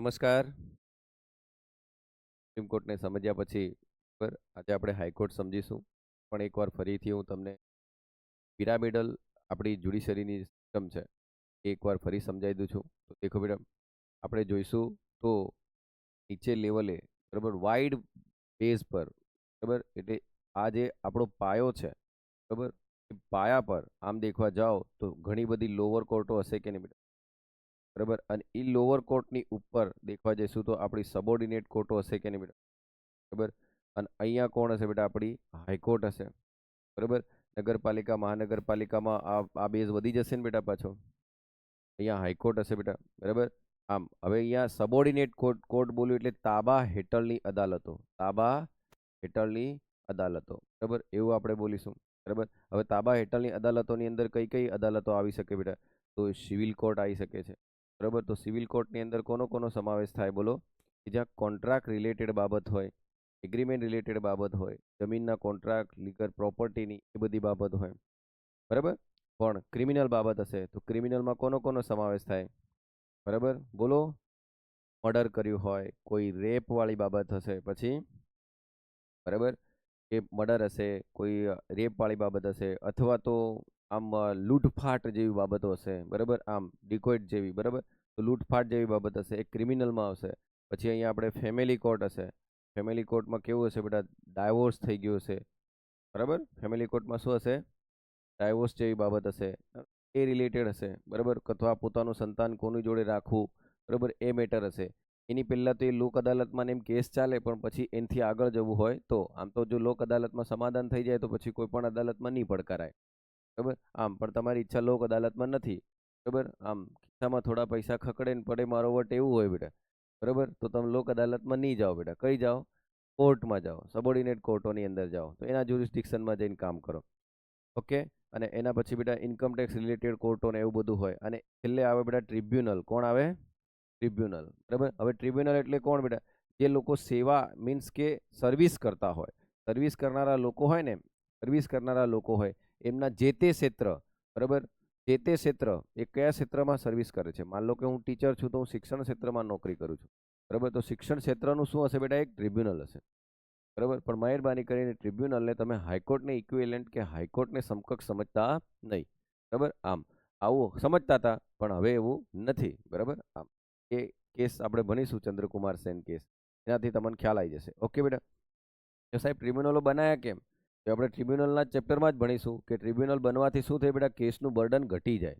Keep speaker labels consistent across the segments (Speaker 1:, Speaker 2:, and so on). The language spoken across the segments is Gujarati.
Speaker 1: નમસ્કાર. સુપ્રીમ કોર્ટને સમજ્યા પછી પર આજે આપણે હાઈકોર્ટ સમજીશું. પણ એકવાર ફરીથી હું તમને પિરામિડલ આપણી જ્યુડિશરીની સિસ્ટમ છે એ એકવાર ફરી સમજાવી દઉં છું. તો દેખો મેડમ, આપણે જોઈશું તો નીચે લેવલે બરાબર વાઇડ બેઝ પર બરાબર, એટલે આ જે આપણો પાયો છે બરાબર, એ પાયા પર આમ દેખવા જાઓ તો ઘણી બધી લોઅર કોર્ટો હશે કે નહીં મેડમ, બરાબર. અને એ લોઅર કોર્ટની ઉપર દેખવા જઈશું તો આપણી સબોર્ડિનેટ કોર્ટો હશે કે નહીં બેટા, બરાબર. અને અહીંયા કોણ હશે બેટા, આપણી હાઈકોર્ટ હશે, બરાબર. નગરપાલિકા મહાનગરપાલિકામાં આ બેઝ વધી જશે ને બેટા પાછો, અહીંયા હાઈકોર્ટ હશે બેટા, બરાબર. આમ હવે અહીંયા સબોર્ડિનેટ કોર્ટ કોર્ટ બોલ્યું એટલે તાબા હેઠળની અદાલતો, તાબા હેઠળની અદાલતો, બરાબર, એવું આપણે બોલીશું, બરાબર. હવે તાબા હેઠળની અદાલતોની અંદર કઈ કઈ અદાલતો આવી શકે બેટા, તો સિવિલ કોર્ટ આવી શકે છે, બરાબર. તો સિવિલ કોર્ટની અંદર કોનો સમાવેશ થાય બોલો, કે જ્યાં કોન્ટ્રાક્ટ રિલેટેડ બાબત હોય, એગ્રીમેન્ટ રિલેટેડ બાબત હોય, જમીનના કોન્ટ્રાક્ટ લીગલ પ્રોપર્ટીની એ બધી બાબત હોય, બરાબર. પણ ક્રિમિનલ બાબત હશે તો ક્રિમિનલમાં કોનો સમાવેશ થાય, બરાબર, બોલો. મર્ડર કર્યું હોય, કોઈ રેપ વાળી બાબત હશે પછી, બરાબર, એ મર્ડર હશે, કોઈ રેપ વાળી બાબત હશે, અથવા તો આમ લૂંટફાટ જેવી બાબતો હશે, બરાબર, આમ ડિકોઇટ જેવી, બરાબર. તો લૂંટફાટ જેવી બાબત હશે એ ક્રિમિનલમાં આવશે. પછી અહીંયા આપણે ફેમિલી કોર્ટ હશે, ફેમિલી કોર્ટમાં કેવું હશે બેટા, ડાયવોર્સ થઈ ગયું હશે, બરાબર. ફેમિલી કોર્ટમાં શું હશે, ડાયવોર્સ જેવી બાબત હશે, એ રિલેટેડ હશે, બરાબર. અથવા પોતાનું સંતાન કોની જોડે રાખવું, બરાબર, એ મેટર હશે. એની પહેલાં તો એ લોક અદાલતમાં એમ કેસ ચાલે, પણ પછી એનાથી આગળ જવું હોય તો આમ તો જો લોક અદાલતમાં સમાધાન થઈ જાય તો પછી કોઈ પણ અદાલતમાં નહીં પડકારાય, બરાબર. આમ પણ તમારી ઈચ્છા લોક અદાલતમાં નથી, બરાબર, આમ ખિસ્સામાં થોડા પૈસા ખકડે ને પડે મારો વટ એવું હોય બેટા, બરાબર, તો તમે લોક અદાલતમાં નહીં જાઓ બેટા, કઈ જાઓ, કોર્ટમાં જાઓ, સબોર્ડિનેટ કોર્ટોની અંદર જાઓ, તો એના જ્યુરિસ્ડિક્શનમાં જઈને કામ કરો, ઓકે. અને એના પછી બેટા ઇન્કમ ટેક્સ રિલેટેડ કોર્ટો ને એવું બધું હોય. અને છેલ્લે આવે બેટા ટ્રિબ્યુનલ. કોણ આવે, ટ્રિબ્યુનલ, બરાબર. હવે ટ્રિબ્યુનલ એટલે કોણ બેટા, જે લોકો સેવા મીન્સ કે સર્વિસ કરતા હોય, સર્વિસ કરનારા લોકો હોય ને, સર્વિસ કરનારા લોકો હોય એમના જે તે ક્ષેત્ર, બરાબર, જે તે ક્ષેત્ર એ કયા ક્ષેત્રમાં સર્વિસ કરે છે. માન લો કે હું ટીચર છું તો હું શિક્ષણ ક્ષેત્રમાં નોકરી કરું છું, બરાબર. તો શિક્ષણ ક્ષેત્રનું શું હશે બેટા, એક ટ્રિબ્યુનલ હશે, બરાબર. પણ મહેરબાની કરીને ટ્રિબ્યુનલને તમે હાઈકોર્ટને ઇક્વિવેલન્ટ કે હાઈકોર્ટને સમકક્ષ સમજતા નહીં, બરાબર. આમ આવું સમજતા હતા પણ હવે એવું નથી, બરાબર. આમ એ કેસ આપણે ભણીશું, ચંદ્રકુમાર સેન કેસ, એનાથી તમને ખ્યાલ આવી જશે, ઓકે બેટા. તો સાહેબ ટ્રિબ્યુનલો બનાયા કેમ, તો આપણે ટ્રિબ્યુનલના ચેપ્ટરમાં જ ભણીશું કે ટ્રિબ્યુનલ બનવાથી શું થાય બેટા, કેસનું બર્ડન ઘટી જાય,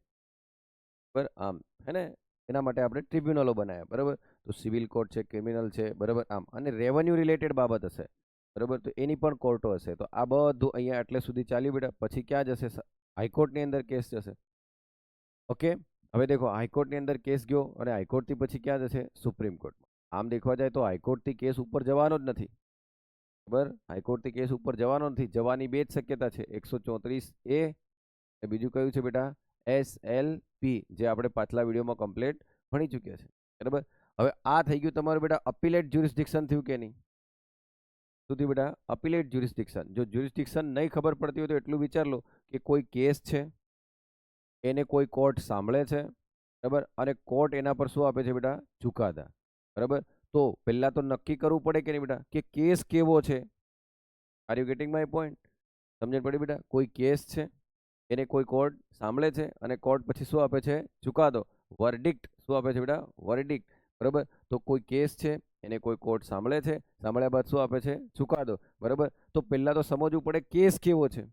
Speaker 1: બરાબર. આમ હે ને, એના માટે આપણે ટ્રિબ્યુનલો બનાવ્યા, બરાબર. તો સિવિલ કોર્ટ છે, ક્રિમિનલ છે, બરાબર. આમ અને રેવન્યુ રિલેટેડ બાબત હશે, બરાબર, તો એની પણ કોર્ટો હશે. તો આ બધું અહીંયા એટલે સુધી ચાલ્યું બેટા. પછી ક્યાં જશે, હાઈકોર્ટની અંદર કેસ જશે, ઓકે. હવે દેખો હાઈકોર્ટની અંદર કેસ ગયો અને હાઈકોર્ટથી પછી ક્યાં જશે, સુપ્રીમ કોર્ટમાં. આમ દેખવા જાય તો હાઈકોર્ટથી કેસ ઉપર જવાનો જ નથી, બરાબર. હાઈકોર્ટથી કેસ ઉપર જવાનો નથી, જવાની બે જ શક્યતા છે, 134A એ બીજું કયું છે બેટા, SLP, જે આપણે પાછલા વિડીયોમાં કમ્પ્લીટ ભણી ચૂક્યા છે, બરાબર. હવે આ થઈ ગયું તમારું બેટા અપીલેટ જ્યુરિસ્ડિક્શન થયું કે નહીં, શું થયું બેટા, અપીલેટ જ્યુરિસ્ડિક્શન. જો જ્યુરિસ્ડિક્શન નહીં ખબર પડતી હોય તો એટલું વિચાર લો કે કોઈ કેસ છે, એને કોઈ કોર્ટ સાંભળે છે, બરાબર, અને કોર્ટ એના પર શું આપે છે બેટા, ચુકાદા, બરાબર. તો પહેલા તો નક્કી કરવું પડે કે નહીં બેટા, કે કેસ કેવો છે. Are you getting my point, સમજણ પડી બેટા. કોઈ કેસ છે, એને કોઈ કોર્ટ સાંભળે છે અને કોર્ટ પછી શું આપે છે, ચુકાદો, વર્ડિક્ટ. શું આપે છે બેટા, વર્ડિક્ટ, બરાબર. તો કોઈ કેસ છે, એને કોઈ કોર્ટ સાંભળે છે, સાંભળ્યા બાદ શું આપે છે, ચુકાદો, બરાબર. તો પહેલા તો સમજવું પડે કેસ કેવો છે,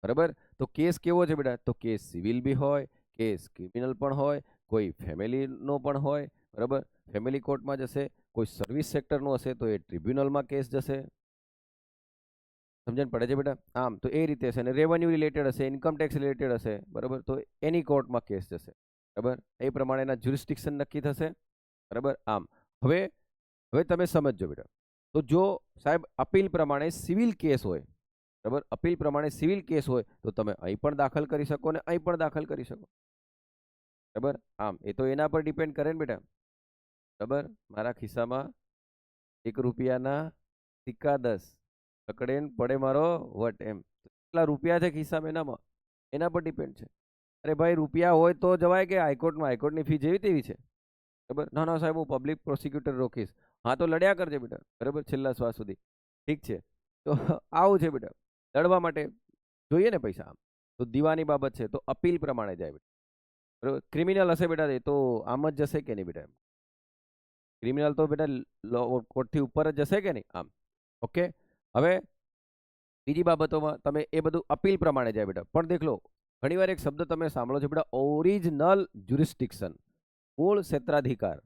Speaker 1: બરાબર. તો કેસ કેવો છે બેટા, તો કેસ સિવિલ બી હોય, કેસ ક્રિમિનલ પણ હોય, કોઈ ફેમિલીનો પણ હોય, બરાબર, ફેમિલી કોર્ટમાં જશે. કોઈ સર્વિસ સેક્ટરનો હશે તો એ ટ્રિબ્યુનલમાં કેસ જશે, સમજણ પડે છે બેટા. આમ તો એ રીતે હશે. અને રેવન્યુ રિલેટેડ હશે, ઇન્કમ ટેક્સ રિલેટેડ હશે, બરાબર, તો એની કોર્ટમાં કેસ જશે, બરાબર. એ પ્રમાણેના જ્યુરિસ્ડિક્શન નક્કી થશે, બરાબર. આમ હવે હવે તમે સમજજો બેટા. તો જો સાહેબ અપીલ પ્રમાણે સિવિલ કેસ હોય, બરાબર, અપીલ પ્રમાણે સિવિલ કેસ હોય તો તમે અહીં પણ દાખલ કરી શકો ને અહીં પણ દાખલ કરી શકો, બરાબર. આમ એ તો એના પર ડિપેન્ડ કરે ને બેટા, બરાબર. મારા ખિસ્સામાં ₹1 સિક્કા 10 પકડે ને પડે મારો વટ, એમ કેટલા રૂપિયા છે ખિસ્સામાં એનામાં, એના પર ડિપેન્ડ છે. અરે ભાઈ રૂપિયા હોય તો જવાય કે હાઈકોર્ટમાં, હાઈકોર્ટની ફી જેવી તેવી છે, બરાબર, ના ના સાહેબ હું પબ્લિક પ્રોસિક્યુટર રોકીશ. હા તો લડ્યા કરજે બેટા, બરાબર, છેલ્લા શ્વાસ સુધી. ઠીક છે. તો આવું છે બેટા, લડવા માટે જોઈએ ને પૈસા. આમ તો દીવાની બાબત છે તો અપીલ પ્રમાણે જાય બેટા, બરાબર. ક્રિમિનલ હશે બેટા એ તો આમ જ જશે કે નહીં બેટા? ક્રિમિનલ તો બેટા લો કોર્ટથી ઉપર જ જશે કે નહીં? આમ. ઓકે. હવે બીજી બાબતોમાં તમે એ બધું અપીલ પ્રમાણે જાય બેટા. પણ દેખ લો, ઘણીવાર એક શબ્દ તમે સાંભળો છો બેટા, ઓરિજિનલ જ્યુરિસ્ડિક્શન, મૂળ ક્ષેત્રાધિકાર.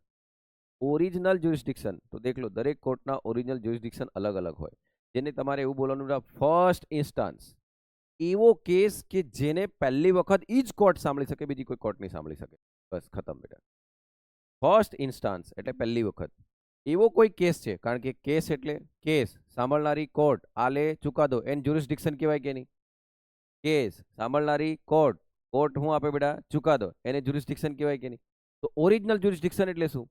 Speaker 1: ઓરિજિનલ જ્યુરિસ્ડિક્શન તો દેખ લો, દરેક કોર્ટના ઓરિજિનલ જ્યુરિસ્ડિક્શન અલગ અલગ હોય. જેને તમારે એવું બોલવાનું બેટા, ફર્સ્ટ ઇન્સ્ટન્સ, એવો કેસ કે જેને પહેલી વખત ઈ જ કોર્ટ સાંભળી શકે, બીજી કોઈ કોર્ટ નહીં સાંભળી શકે. બસ ખતમ બેટા. ફર્સ્ટ ઇન્સ્ટન્સ એટલે પહેલી વખત. એવો કોઈ કેસ છે, કારણ કે કેસ એટલે કેસ સાંભળનારી કોર્ટ આલે ચુકાદો, એન જ્યુરિસ્ડિક્શન કહેવાય કે નહીં? કેસ સાંભળનારી કોર્ટ, કોર્ટ હું આપે બેટા? ચુકાદો, એને જ્યુરિસ્ડિક્શન કહેવાય કે નહીં? તો ઓરિજિનલ જ્યુરિસ્ડિક્શન એટલે શું?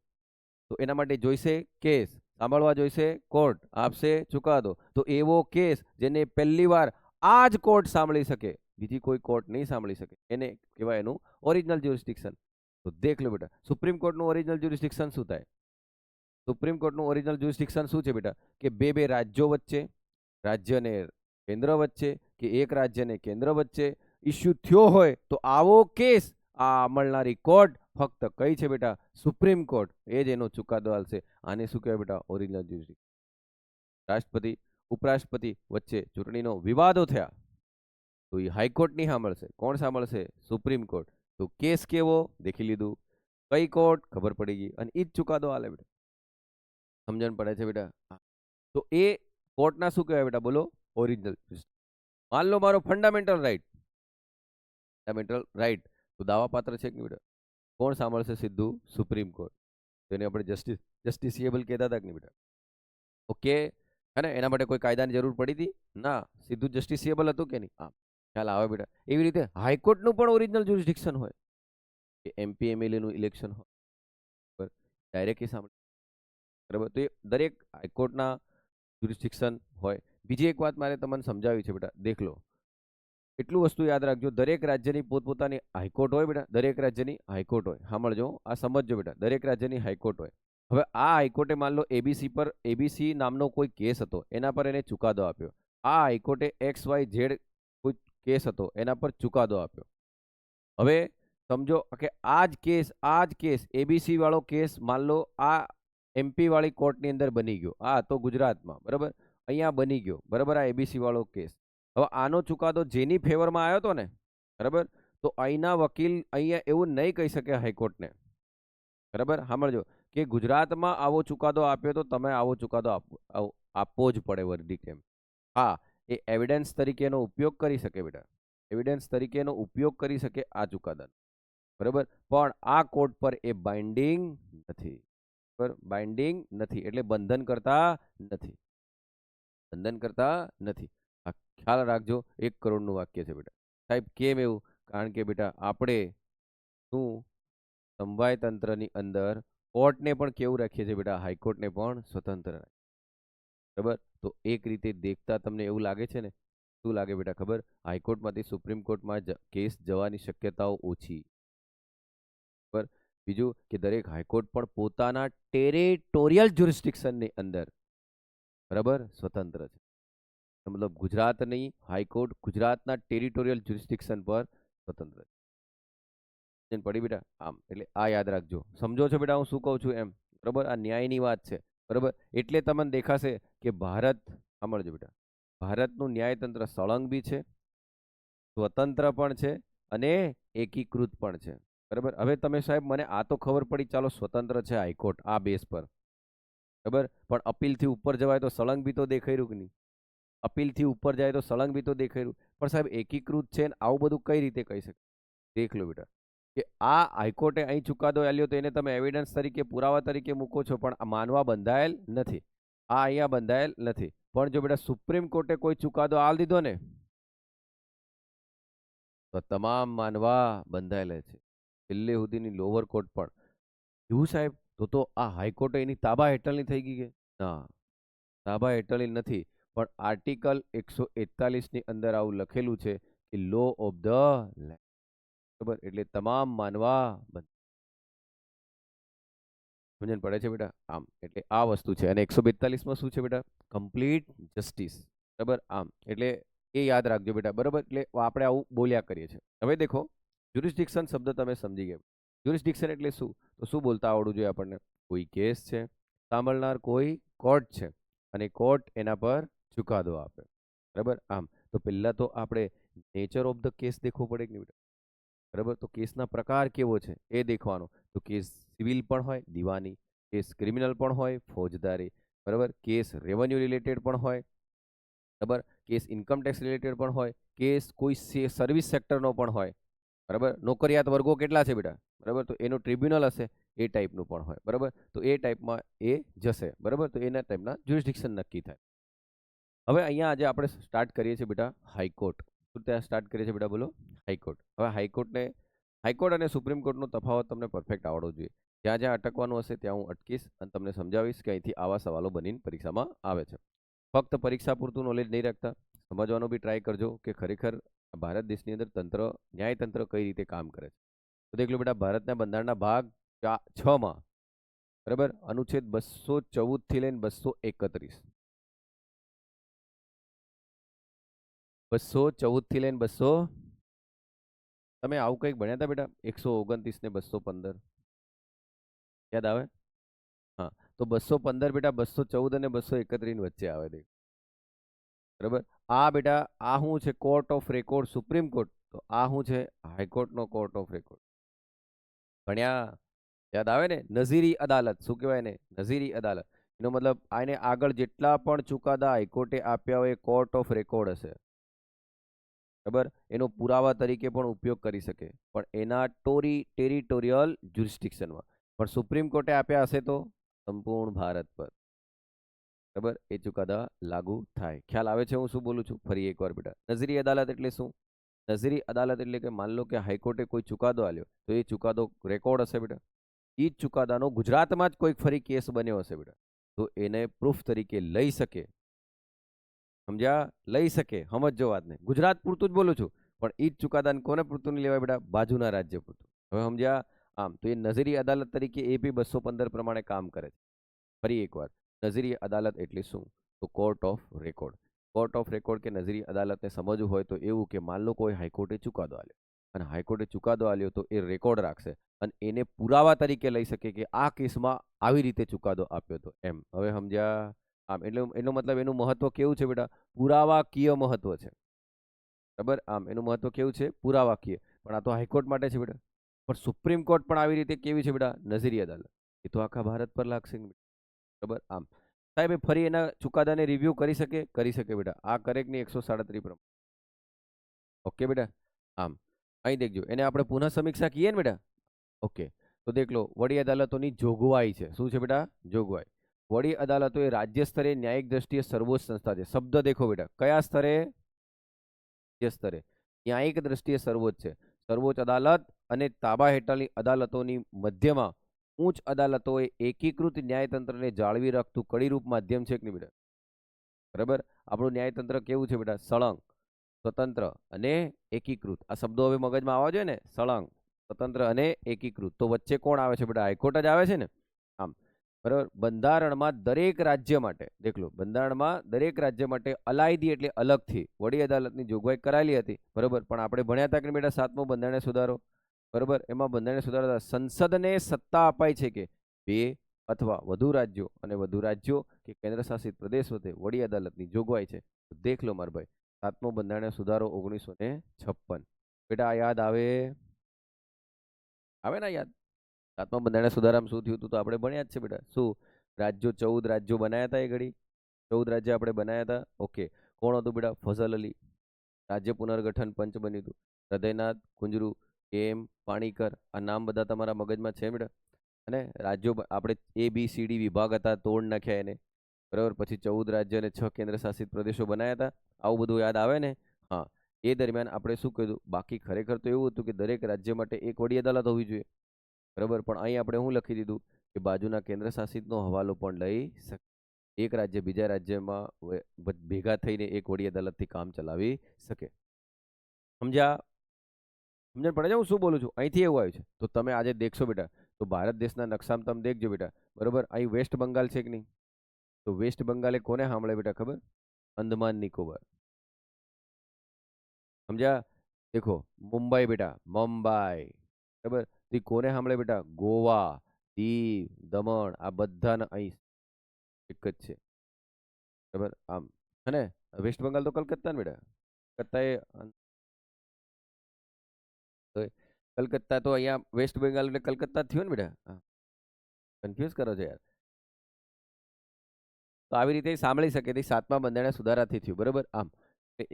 Speaker 1: તો એના માટે જોઈશે કેસ, સાંભળવા જોઈશે કોર્ટ, આપશે ચુકાદો. તો એવો કેસ જેને પહેલી વાર આ જ કોર્ટ સાંભળી શકે, બીજી કોઈ કોર્ટ નહીં સાંભળી શકે, એને કહેવાય એનું ઓરિજિનલ જ્યુરિસ્ડિક્શન. તો દેખ લો બેટા, સુપ્રીમ કોર્ટનું ઓરિજિનલ જ્યુરિસ્ડિક્શન શું થાય? સુપ્રીમ કોર્ટનું ઓરિજિનલ જ્યુરિસ્ડિક્શન શું છે બેટા? કે બે રાજ્યો વચ્ચે, રાજ્ય ને કેન્દ્ર વચ્ચે, કે એક રાજ્ય ને કેન્દ્ર વચ્ચે ઇસ્યુ થયો હોય તો આવો કેસ આ અમલનારી કોર્ટ ફક્ત કઈ છે બેટા? Supreme court. એ જ એનો ચુકાદો આલશે. આને શું કહેવાય બેટા? Original jurisdiction. રાષ્ટ્રપતિ ઉપરાષ્ટ્રપતિ વચ્ચે ચૂંટણીનો વિવાદો થયા તો એ હાઈકોર્ટ નહીં સાંભળશે. કોણ સાંભળશે? Supreme court. તો કેસ કેવો? દેખી લીધું. કઈ કોર્ટ? ખબર પડી ગઈ. અને એ જ ચુકાદો આલે બેટા. સમજણ પડે છે બેટા? તો એ કોર્ટના શું કહેવાય બેટા? બોલો, ઓરિજિનલ. માન લો મારો ફંડામેન્ટલ રાઈટ, ફંડામેન્ટલ રાઈટ તો દાવાપાત્ર છે કે નહીં બેટા? કોણ સાંભળશે? સીધું સુપ્રીમ કોર્ટ. તેને આપણે જસ્ટિસિએબલ કહેતા હતા કે નહીં બેટા? ઓકે. હે ને? એના માટે કોઈ કાયદાની જરૂર પડી હતી? ના, સીધું જસ્ટિસિએબલ હતું કે નહીં? હા, ખ્યાલ આવે બેટા. એવી રીતે હાઈકોર્ટનું પણ ઓરિજિનલ જ્યુરિસ્ડિક્શન હોય, કે એમપી એમએલએ નું ઇલેક્શન હોય, ડાયરેક્ટ એ સાંભળે, બરાબર. તો એ દરેક હાઈકોર્ટના જ્યુરિસ્ડિક્શન હોય. બીજી એક વાત મારે તમને સમજાવી છે બેટા, દેખ લો. એટલું વસ્તુ યાદ રાખજો, દરેક રાજ્યની પોતપોતાની હાઈકોર્ટ હોય બેટા, દરેક રાજ્યની હાઈકોર્ટ હોય. સાંભળજો, આ સમજજો બેટા, દરેક રાજ્યની હાઈકોર્ટ હોય. હવે આ હાઈકોર્ટે માન લો એબીસી પર, એબીસી નામનો કોઈ કેસ હતો, એના પર એને ચુકાદો આપ્યો. આ હાઈકોર્ટે એક્સ વાય ઝેડ કોઈ કેસ હતો, એના પર ચુકાદો આપ્યો. હવે સમજો કે આ જ કેસ એબીસી વાળો કેસ માન લો આ એમપી વાળી કોર્ટની અંદર બની ગયો. આ તો ગુજરાતમાં, બરાબર, અહીંયા બની ગયો, બરાબર, આ એબીસી વાળો કેસ. હવે આનો ચુકાદો જેની ફેવરમાં આવ્યો હતો ને, બરાબર, તો અહીંના વકીલ અહીંયા એવું નહીં કહી શકે હાઈકોર્ટને, બરાબર. સાંભળજો, કે ગુજરાતમાં આવો ચુકાદો આપ્યો તો તમે આવો ચુકાદો આપવો જ પડે વર્ડિક્ટ એમ. હા, એ એવિડન્સ તરીકેનો ઉપયોગ કરી શકે બેટા, એવિડન્સ તરીકેનો ઉપયોગ કરી શકે આ ચુકાદાનો, બરાબર. પણ આ કોર્ટ પર એ બાઇન્ડિંગ નથી, બરાબર, બાઇન્ડિંગ નથી એટલે બંધન કરતા નથી, બંધન કરતા નથી. આ ખ્યાલ રાખજો. 1 કરોડનું વાક્ય છે બેટા. સાહેબ કેમ એવું? કારણ કે બેટા આપણે શું સમવાય તંત્રની અંદર કોર્ટને પણ કેવું રાખીએ છીએ બેટા? હાઈકોર્ટને પણ સ્વતંત્ર રાખીએ, બરાબર. તો એક રીતે દેખતા તમને એવું લાગે છે ને, શું લાગે બેટા ખબર? હાઈકોર્ટમાંથી સુપ્રીમ કોર્ટમાં કેસ જવાની શક્યતાઓ ઓછી, બરાબર. બીજું કે દરેક હાઈકોર્ટ પણ પોતાના ટેરિટોરિયલ જ્યુરિસ્ડિક્શનની અંદર, બરાબર, સ્વતંત્ર છે. મતલબ ગુજરાતની હાઈકોર્ટ ગુજરાતના ટેરિટોરિયલ જ્યુરિસ્ડિક્શન પર સ્વતંત્ર છે. પડી બેટા? આમ એટલે આ યાદ રાખજો. સમજો છો બેટા હું શું કહું છું એમ? બરાબર. આ ન્યાયની વાત છે, બરાબર. એટલે તમને દેખાશે કે ભારત, સાંભળજો બેટા, ભારતનું ન્યાયતંત્ર સળંગ બી છે, સ્વતંત્ર પણ છે અને એકીકૃત પણ છે, બરાબર. હવે તમે સાહેબ મને આ તો ખબર પડી, ચાલો સ્વતંત્ર છે હાઈકોર્ટ આ બેઝ પર, બરાબર, પણ અપીલથી ઉપર જવાય તો સળંગ બી તો દેખાઈ રહ્યું કે નહીં? અપીલથી ઉપર જાય તો સળંગ બી તો દેખાઈ રહ્યું. પણ સાહેબ એકીકૃત છે ને આવું બધું કઈ રીતે કહી શકે? દેખ લો બેટા, કે આ હાઈકોર્ટે અહીં ચુકાદો આલ્યો તો એને તમે એવિડન્સ તરીકે, પુરાવા તરીકે મૂકો છો, પણ આ માનવા બંધાયેલ નથી, આ અહીંયા બંધાયેલ નથી. પણ જો બેટા સુપ્રીમ કોર્ટે કોઈ ચુકાદો આલ દીધો ને, તો તમામ માનવા બંધાયેલા છે, છેલ્લે સુધીની લોઅર કોર્ટ પણ. એવું સાહેબ? તો આ હાઈકોર્ટ એની તાબા હેઠળની થઈ ગઈ કે ના? તાબા હેઠળની નથી, પણ આર્ટિકલ 141 ની અંદર આવું લખેલું છે કે લો ઓફ ધ લેન્ડ, બરાબર. એટલે તમામ માનવા સમજણ પડે છે બેટા? આમ એટલે આ વસ્તુ છે. અને 142માં શું છે બેટા? Complete justice. બરાબર? આમ એટલે એ યાદ રાખજો બેટા. બરાબર? એટલે આપણે આવું બોલ્યા કરીએ છીએ. હવે દેખો, જ્યુરિસ્ડિક્શન શબ્દ તમે સમજી ગયા. જ્યુરિસ્ડિક્શન એટલે શું? તો શું બોલતા આવડવું જોઈએ આપણને? કોઈ કેસ છે, સાંભળનાર કોઈ કોર્ટ છે, અને કોર્ટ એના પર ચુકાદો આપે. બરાબર? આમ તો પહેલા તો આપણે નેચર ઓફ ધ કેસ દેખવો પડે કે નહીં બેટા? બરાબર? તો કેસના પ્રકાર કેવો છે એ દેખવાનો. તો કેસ સિવિલ પણ હોય, દીવાની. કેસ ક્રિમિનલ પણ હોય, ફોજદારી. બરાબર? કેસ રેવન્યુ રિલેટેડ પણ હોય. બરાબર? કેસ ઇન્કમ ટેક્સ રિલેટેડ પણ હોય. કેસ કોઈ સર્વિસ સેક્ટરનો પણ હોય. બરાબર? નોકરિયાત વર્ગો કેટલા છે બેટા? બરાબર? તો એનું ટ્રિબ્યુનલ હશે, એ ટાઈપનું પણ હોય. બરાબર? તો એ ટાઈપમાં એ જશે. બરાબર? તો એના ટાઈપના જ્યુરિસ્ડિક્શન નક્કી થાય. હવે અહીંયા આજે આપણે સ્ટાર્ટ કરીએ છીએ બેટા હાઈકોર્ટ. શું ત્યાં સ્ટાર્ટ કરીએ છીએ બેટા? બોલો. હાઈકોર્ટ. હવે હાઈકોર્ટ અને સુપ્રીમ કોર્ટનો તફાવત તમને પરફેક્ટ આવડવો જોઈએ. જ્યાં જ્યાં અટકવાનું હશે ત્યાં હું અટકીશ અને તમને સમજાવીશ કે અહીંથી આવા સવાલો બનીને પરીક્ષામાં આવે છે. ફક્ત પરીક્ષા પૂરતું નોલેજ નહીં રાખતા, સમજવાનો બી ટ્રાય કરજો કે ખરેખર ભારત દેશની અંદર ન્યાયતંત્ર કઈ રીતે કામ કરે છે. તો દેખ લો બેટા, ભારતના બંધારણના ભાગ 6માં બરાબર અનુચ્છેદ 214 થી લઈને 231, 214 થી લઈને 200, તમે આવું કંઈક ભણ્યા હતા બેટા? 129 ને 215 યાદ આવે? હા, તો 215 બેટા 214 અને 231 વચ્ચે આવે છે. બરાબર? આ બેટા આ શું છે? Court of record, supreme court. તો આ શું છે? હાઈકોર્ટનો કોર્ટ ઓફ રેકોર્ડ. ભણ્યા? યાદ આવે ને? નઝીરી અદાલત શું કહેવાય ને? નઝીરી અદાલત. એનો મતલબ આને આગળ જેટલા પણ ચુકાદા હાઈકોર્ટે આપ્યા હોય એ કોર્ટ ઓફ રેકોર્ડ હશે. બરાબર? એનો પુરાવા તરીકે પણ ઉપયોગ કરી શકે, પણ એના ટેરિટોરિયલ જ્યુરિસ્ડિક્શનમાં. પણ સુપ્રીમ કોર્ટે આપ્યા હશે તો સંપૂર્ણ ભારત પર બરાબર એ ચુકાદા લાગુ થાય. ખ્યાલ આવે છે હું શું બોલું છું? ફરી એકવાર બેટા, નઝીરી અદાલત એટલે શું? નઝીરી અદાલત એટલે કે માન લો કે હાઈકોર્ટે કોઈ ચુકાદો આપ્યો, તો એ ચુકાદો રેકોર્ડ હશે બેટા. એ જ ચુકાદાનો ગુજરાતમાં જ કોઈક ફરી કેસ બન્યો હશે બેટા, તો એને પ્રૂફ તરીકે લઈ શકે. સમજ્યા? લઈ શકે. સમજો વાતને. ગુજરાત પૂરતું જ બોલું છું, પણ એ જ ચુકાદાને કોને પૂરતું નહીં લેવાય બેટા? બાજુના રાજ્ય પૂરતું. હવે સમજ્યા? આમ તો એ નઝીરી અદાલત તરીકે એ બી 215 પ્રમાણે કામ કરે છે. ફરી એકવાર, નઝીરી અદાલત એટલે શું? તો court of record. Court of record કે નઝીરી અદાલતને સમજવું હોય તો એવું કે માન લો કોઈ હાઈકોર્ટે ચુકાદો આપ્યો, અને હાઈકોર્ટે ચુકાદો આપ્યો તો એ રેકોર્ડ રાખશે અને એને પુરાવા તરીકે લઈ શકે કે આ કેસમાં આવી રીતે ચુકાદો આપ્યો હતો એમ. હવે સમજ્યા? આમ એટલે એનો મતલબ એનું મહત્વ કેવું છે બેટા? પુરાવાકીય મહત્વ છે. બરાબર? આમ એનું મહત્વ કેવું છે? પુરાવાકીય. પણ આ તો હાઈકોર્ટ માટે છે બેટા. પણ સુપ્રીમ કોર્ટ પણ આવી રીતે કેવી છે બેટા? નઝીરી અદાલત. એ તો આખા ભારત પર લાગશે. બરાબર? આમ સાહેબ ફરી એના ચુકાદાને રિવ્યુ કરી શકે? કરી શકે બેટા. આ કરેક્ટની 137 પ્રમાણે. ઓકે બેટા? આમ અહીં દેખજો, એને આપણે પુનઃ સમીક્ષા કહીએ ને બેટા. ઓકે, તો દેખ લો, વડી અદાલતોની જોગવાઈ છે. શું છે બેટા? જોગવાઈ. વડી અદાલતો એ રાજ્ય સ્તરે ન્યાયિક દ્રષ્ટિએ સર્વોચ્ચ સંસ્થા છે. શબ્દ દેખો બેટા, કયા સ્તરે? રાજ્ય સ્તરે ન્યાયિક દ્રષ્ટિએ સર્વોચ્ચ છે. સર્વોચ્ચ અદાલત અને તાબા હેઠળની અદાલતોની મધ્યમાં ઉચ્ચ અદાલતોએ એકીકૃત ન્યાયતંત્રને જાળવી રાખતું કડીરૂપ માધ્યમ છે કે નહીં બેટા? બરાબર? આપણું ન્યાયતંત્ર કેવું છે બેટા? સળંગ, સ્વતંત્ર અને એકીકૃત. આ શબ્દો હવે મગજમાં આવવા જોઈએ ને. સળંગ, સ્વતંત્ર અને એકીકૃત. તો વચ્ચે કોણ આવે છે બેટા? હાઈકોર્ટ જ આવે છે ને. આમ બરાબર. બંધારણમાં દરેક રાજ્ય માટે દેખ લો, બંધારણમાં દરેક રાજ્ય માટે અલાયદી એટલે અલગથી વડી અદાલતની જોગવાઈ કરાયેલી હતી. બરાબર? પણ આપણે ભણ્યા હતા કે બેટા 7મો બંધારણીય સુધારો. બરાબર? એમાં બંધારણીય સુધારા સંસદને સત્તા અપાય છે કે 2 અથવા વધુ રાજ્યો કે કેન્દ્ર શાસિત પ્રદેશ વચ્ચે વડી અદાલતની જોગવાઈ છે. દેખ લો મારા ભાઈ, 7મો બંધારણીય સુધારો 1956. બેટા યાદ આવે? આવે ને યાદ? 7મા બંધારણીય સુધારામાં શું થયું હતું તો આપણે ભણ્યા જ છે બેટા. શું? 14 રાજ્યો બનાયા હતા એ ઘડી. 14 રાજ્ય આપણે બનાયા હતા. ઓકે, કોણ હતું બેટા? ફઝલ અલી. રાજ્ય પુનર્ગઠન પંચ બન્યું હતું. હૃદયનાથ કુંજરુ, એમ પાણીકર, આ નામ બધા તમારા મગજમાં છે બેટા. અને રાજ્યો આપણે ABCD વિભાગ હતા, તોડ નાખ્યા એને. બરાબર? પછી 14 રાજ્ય અને 6 કેન્દ્ર શાસિત પ્રદેશો બનાયા હતા. આવું બધું યાદ આવે ને? હા. એ દરમિયાન આપણે શું કીધું? બાકી ખરેખર તો એવું હતું કે દરેક રાજ્ય માટે એક વડી અદાલત હોવી જોઈએ. બરાબર? પણ અહીં આપણે શું લખી દીધું કે બાજુના કેન્દ્ર શાસિતનો હવાલો પણ લઈ શકે. એક રાજ્ય બીજા રાજ્યમાં ભેગા થઈને એક વડી અદાલતથી કામ ચલાવી શકે. સમજ્યા? સમજણ પડે છે હું શું બોલું છું? અહીંથી એવું આવ્યું છે. તો તમે આજે દેખશો બેટા, તો ભારત દેશના નકશામાં તમે દેખજો બેટા, બરોબર, અહીં વેસ્ટ બંગાળ છે કે નહીં? તો વેસ્ટ બંગાળ એ કોને સાંભળે બેટા ખબર? અંદમાન નિકોબાર. સમજ્યા? દેખો મુંબઈ બેટા, મુંબઈ, બરાબર, તો ઈ કોને સાંભળે બેટા? ગોવા, દીવ, દમણ, આ બધાને અહીં એક જ છે, બરાબર. આમ હે ને, વેસ્ટ બંગાળ તો કલકત્તા ને બેટા, કલકત્તા એ તો કલકત્તા તો અહીંયા વેસ્ટ બંગાળ એટલે કલકત્તા જ થયું ને બેટા. કન્ફ્યુઝ કરો છો યાર. તો આવી રીતે સાંભળી શકે તે 7મા બંધારણના સુધારાથી થયું, બરાબર. આમ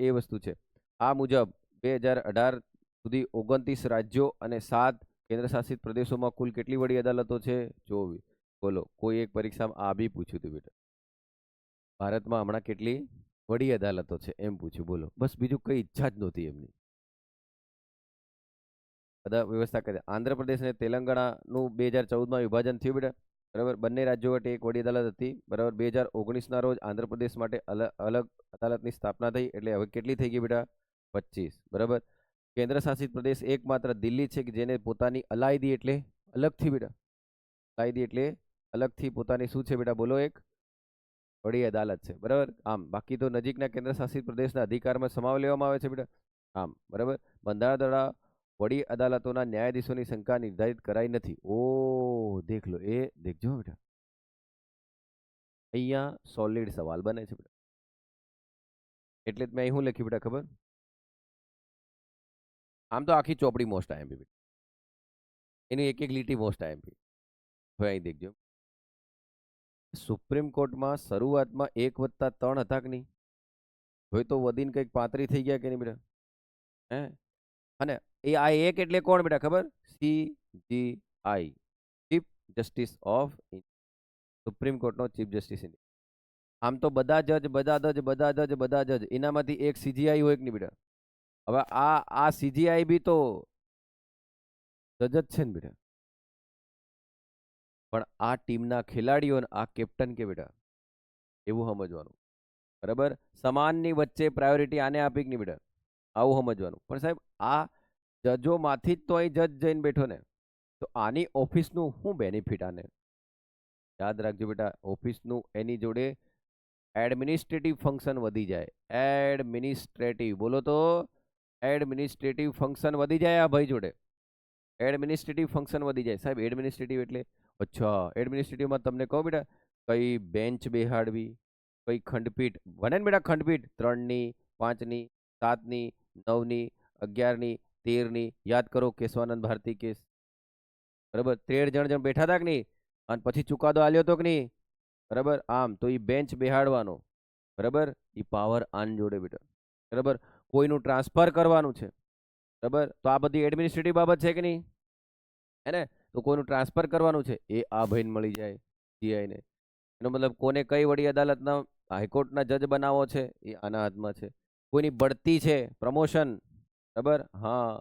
Speaker 1: એ વસ્તુ છે. આ મુજબ 2018 સુધી 29 રાજ્યો અને 7 કેન્દ્રશાસિત પ્રદેશોમાં કુલ કેટલી વડી અદાલતો છે? 24. બોલો, કોઈ એક પરીક્ષામાં આ બી પૂછ્યું હતું બેટા, ભારતમાં હમણાં કેટલી વડી અદાલતો છે એમ પૂછ્યું, બોલો. બસ બીજું કઈ ઈચ્છા જ નહોતી એમની. બધા વ્યવસ્થા કરી. આંધ્રપ્રદેશ અને તેલંગાણાનું 2014માં વિભાજન થયું બેટા, બરાબર. બંને રાજ્યો વચ્ચે એક વડી અદાલત હતી, બરાબર. 2019ના રોજ આંધ્રપ્રદેશ માટે અલગ અદાલતની સ્થાપના થઈ, એટલે હવે કેટલી થઈ ગઈ બેટા? 25, બરાબર. કેન્દ્ર શાસિત પ્રદેશ એકમાત્ર દિલ્હી છે કે જેને પોતાની અલાયદી એટલે અલગથી બેટા, અલાયદી એટલે અલગથી પોતાની શું છે બેટા? બોલો. એક વડી અદાલત છે, બરાબર. આમ બાકી તો નજીકના કેન્દ્ર શાસિત પ્રદેશના અધિકારમાં સમાવી લેવામાં આવે છે બેટા. આમ બરાબર. બંધારણ દ્વારા વડી અદાલતોના ન્યાયાધીશોની સંખ્યા નિર્ધારિત કરાઈ નથી. ઓ દેખ લો, એ દેખજો બેટા, અહીંયા સોલિડ સવાલ બને છે બેટા. એટલે જ મેં અહીં શું લખ્યું બેટા ખબર? આમ તો આખી ચોપડી મોસ્ટ આઈએમપી બેટા, એની એક એક લીટી મોસ્ટ આઈએમપી. હવે અહીં દેખજો, સુપ્રીમ કોર્ટમાં શરૂઆતમાં 1+3 હતા કે નહીં? હવે તો વધીને કંઈક 35 થઈ ગયા કે નહીં બેટા? હે, અને એ આ એક એટલે કોણ બેટા ખબર? CJI, chief justice of supreme કોર્ટનો ચીફ જસ્ટિસ ઇન્ડિયા. આમ તો બધા જજ એનામાંથી એક CJI હોય કે નહીં બેટા? હવે આ CJI બી તો જજ જ છે ને બેટા, પણ આ ટીમના ખેલાડીઓ આ કેપ્ટન કે બેટા, એવું સમજવાનું, બરાબર. સમાનની વચ્ચે પ્રાયોરિટી આને આપી કે નહીં બેટા, આવું સમજવાનું. પણ સાહેબ આ જજોમાંથી જ તો અહીં જજ જઈને બેઠો ને, તો આની ઓફિસનું શું બેનિફિટ આને? યાદ રાખજો બેટા, ઓફિસનું એની જોડે એડમિનિસ્ટ્રેટિવ ફંક્શન વધી જાય. એડમિનિસ્ટ્રેટિવ, બોલો તો, એડમિનિસ્ટ્રેટિવ ફંક્શન વધી જાય આ ભાઈ જોડે. એડમિનિસ્ટ્રેટિવ ફંક્શન વધી જાય સાહેબ. એડમિનિસ્ટ્રેટિવ એટલે, અચ્છા, એડમિનિસ્ટ્રેટિવમાં તમને કહો બેટા, કઈ બેન્ચ બેહાડવી, કઈ ખંડપીઠ બને ને બેટા, ખંડપીઠ 3ની, 5ની, 7ની, 9ની, 11ની, 13ની, યાદ કરો કેશવાનંદ ભારતી કેસ, બરાબર. 13 જણ બેઠા હતા કે નહીં, અને પછી ચુકાદો આલ્યો હતો કે નહીં, બરાબર. આમ તો એ બેન્ચ બેહાડવાનો, બરાબર, એ પાવર આન જોડે બેટા, બરાબર. કોઈનું ટ્રાન્સફર કરવાનું છે, બરાબર, તો આ બધી એડમિનિસ્ટ્રેટિવ બાબત છે કે નહીં? હે ને? તો કોઈનું ટ્રાન્સફર કરવાનું છે, એ આ ભાઈને મળી જાય, CI ને. એનો મતલબ કોને કઈ વડી અદાલતના હાઈકોર્ટના જજ બનાવવો છે, એ આના હાથમાં છે. કોઈની બઢતી છે, પ્રમોશન, બરાબર, હા,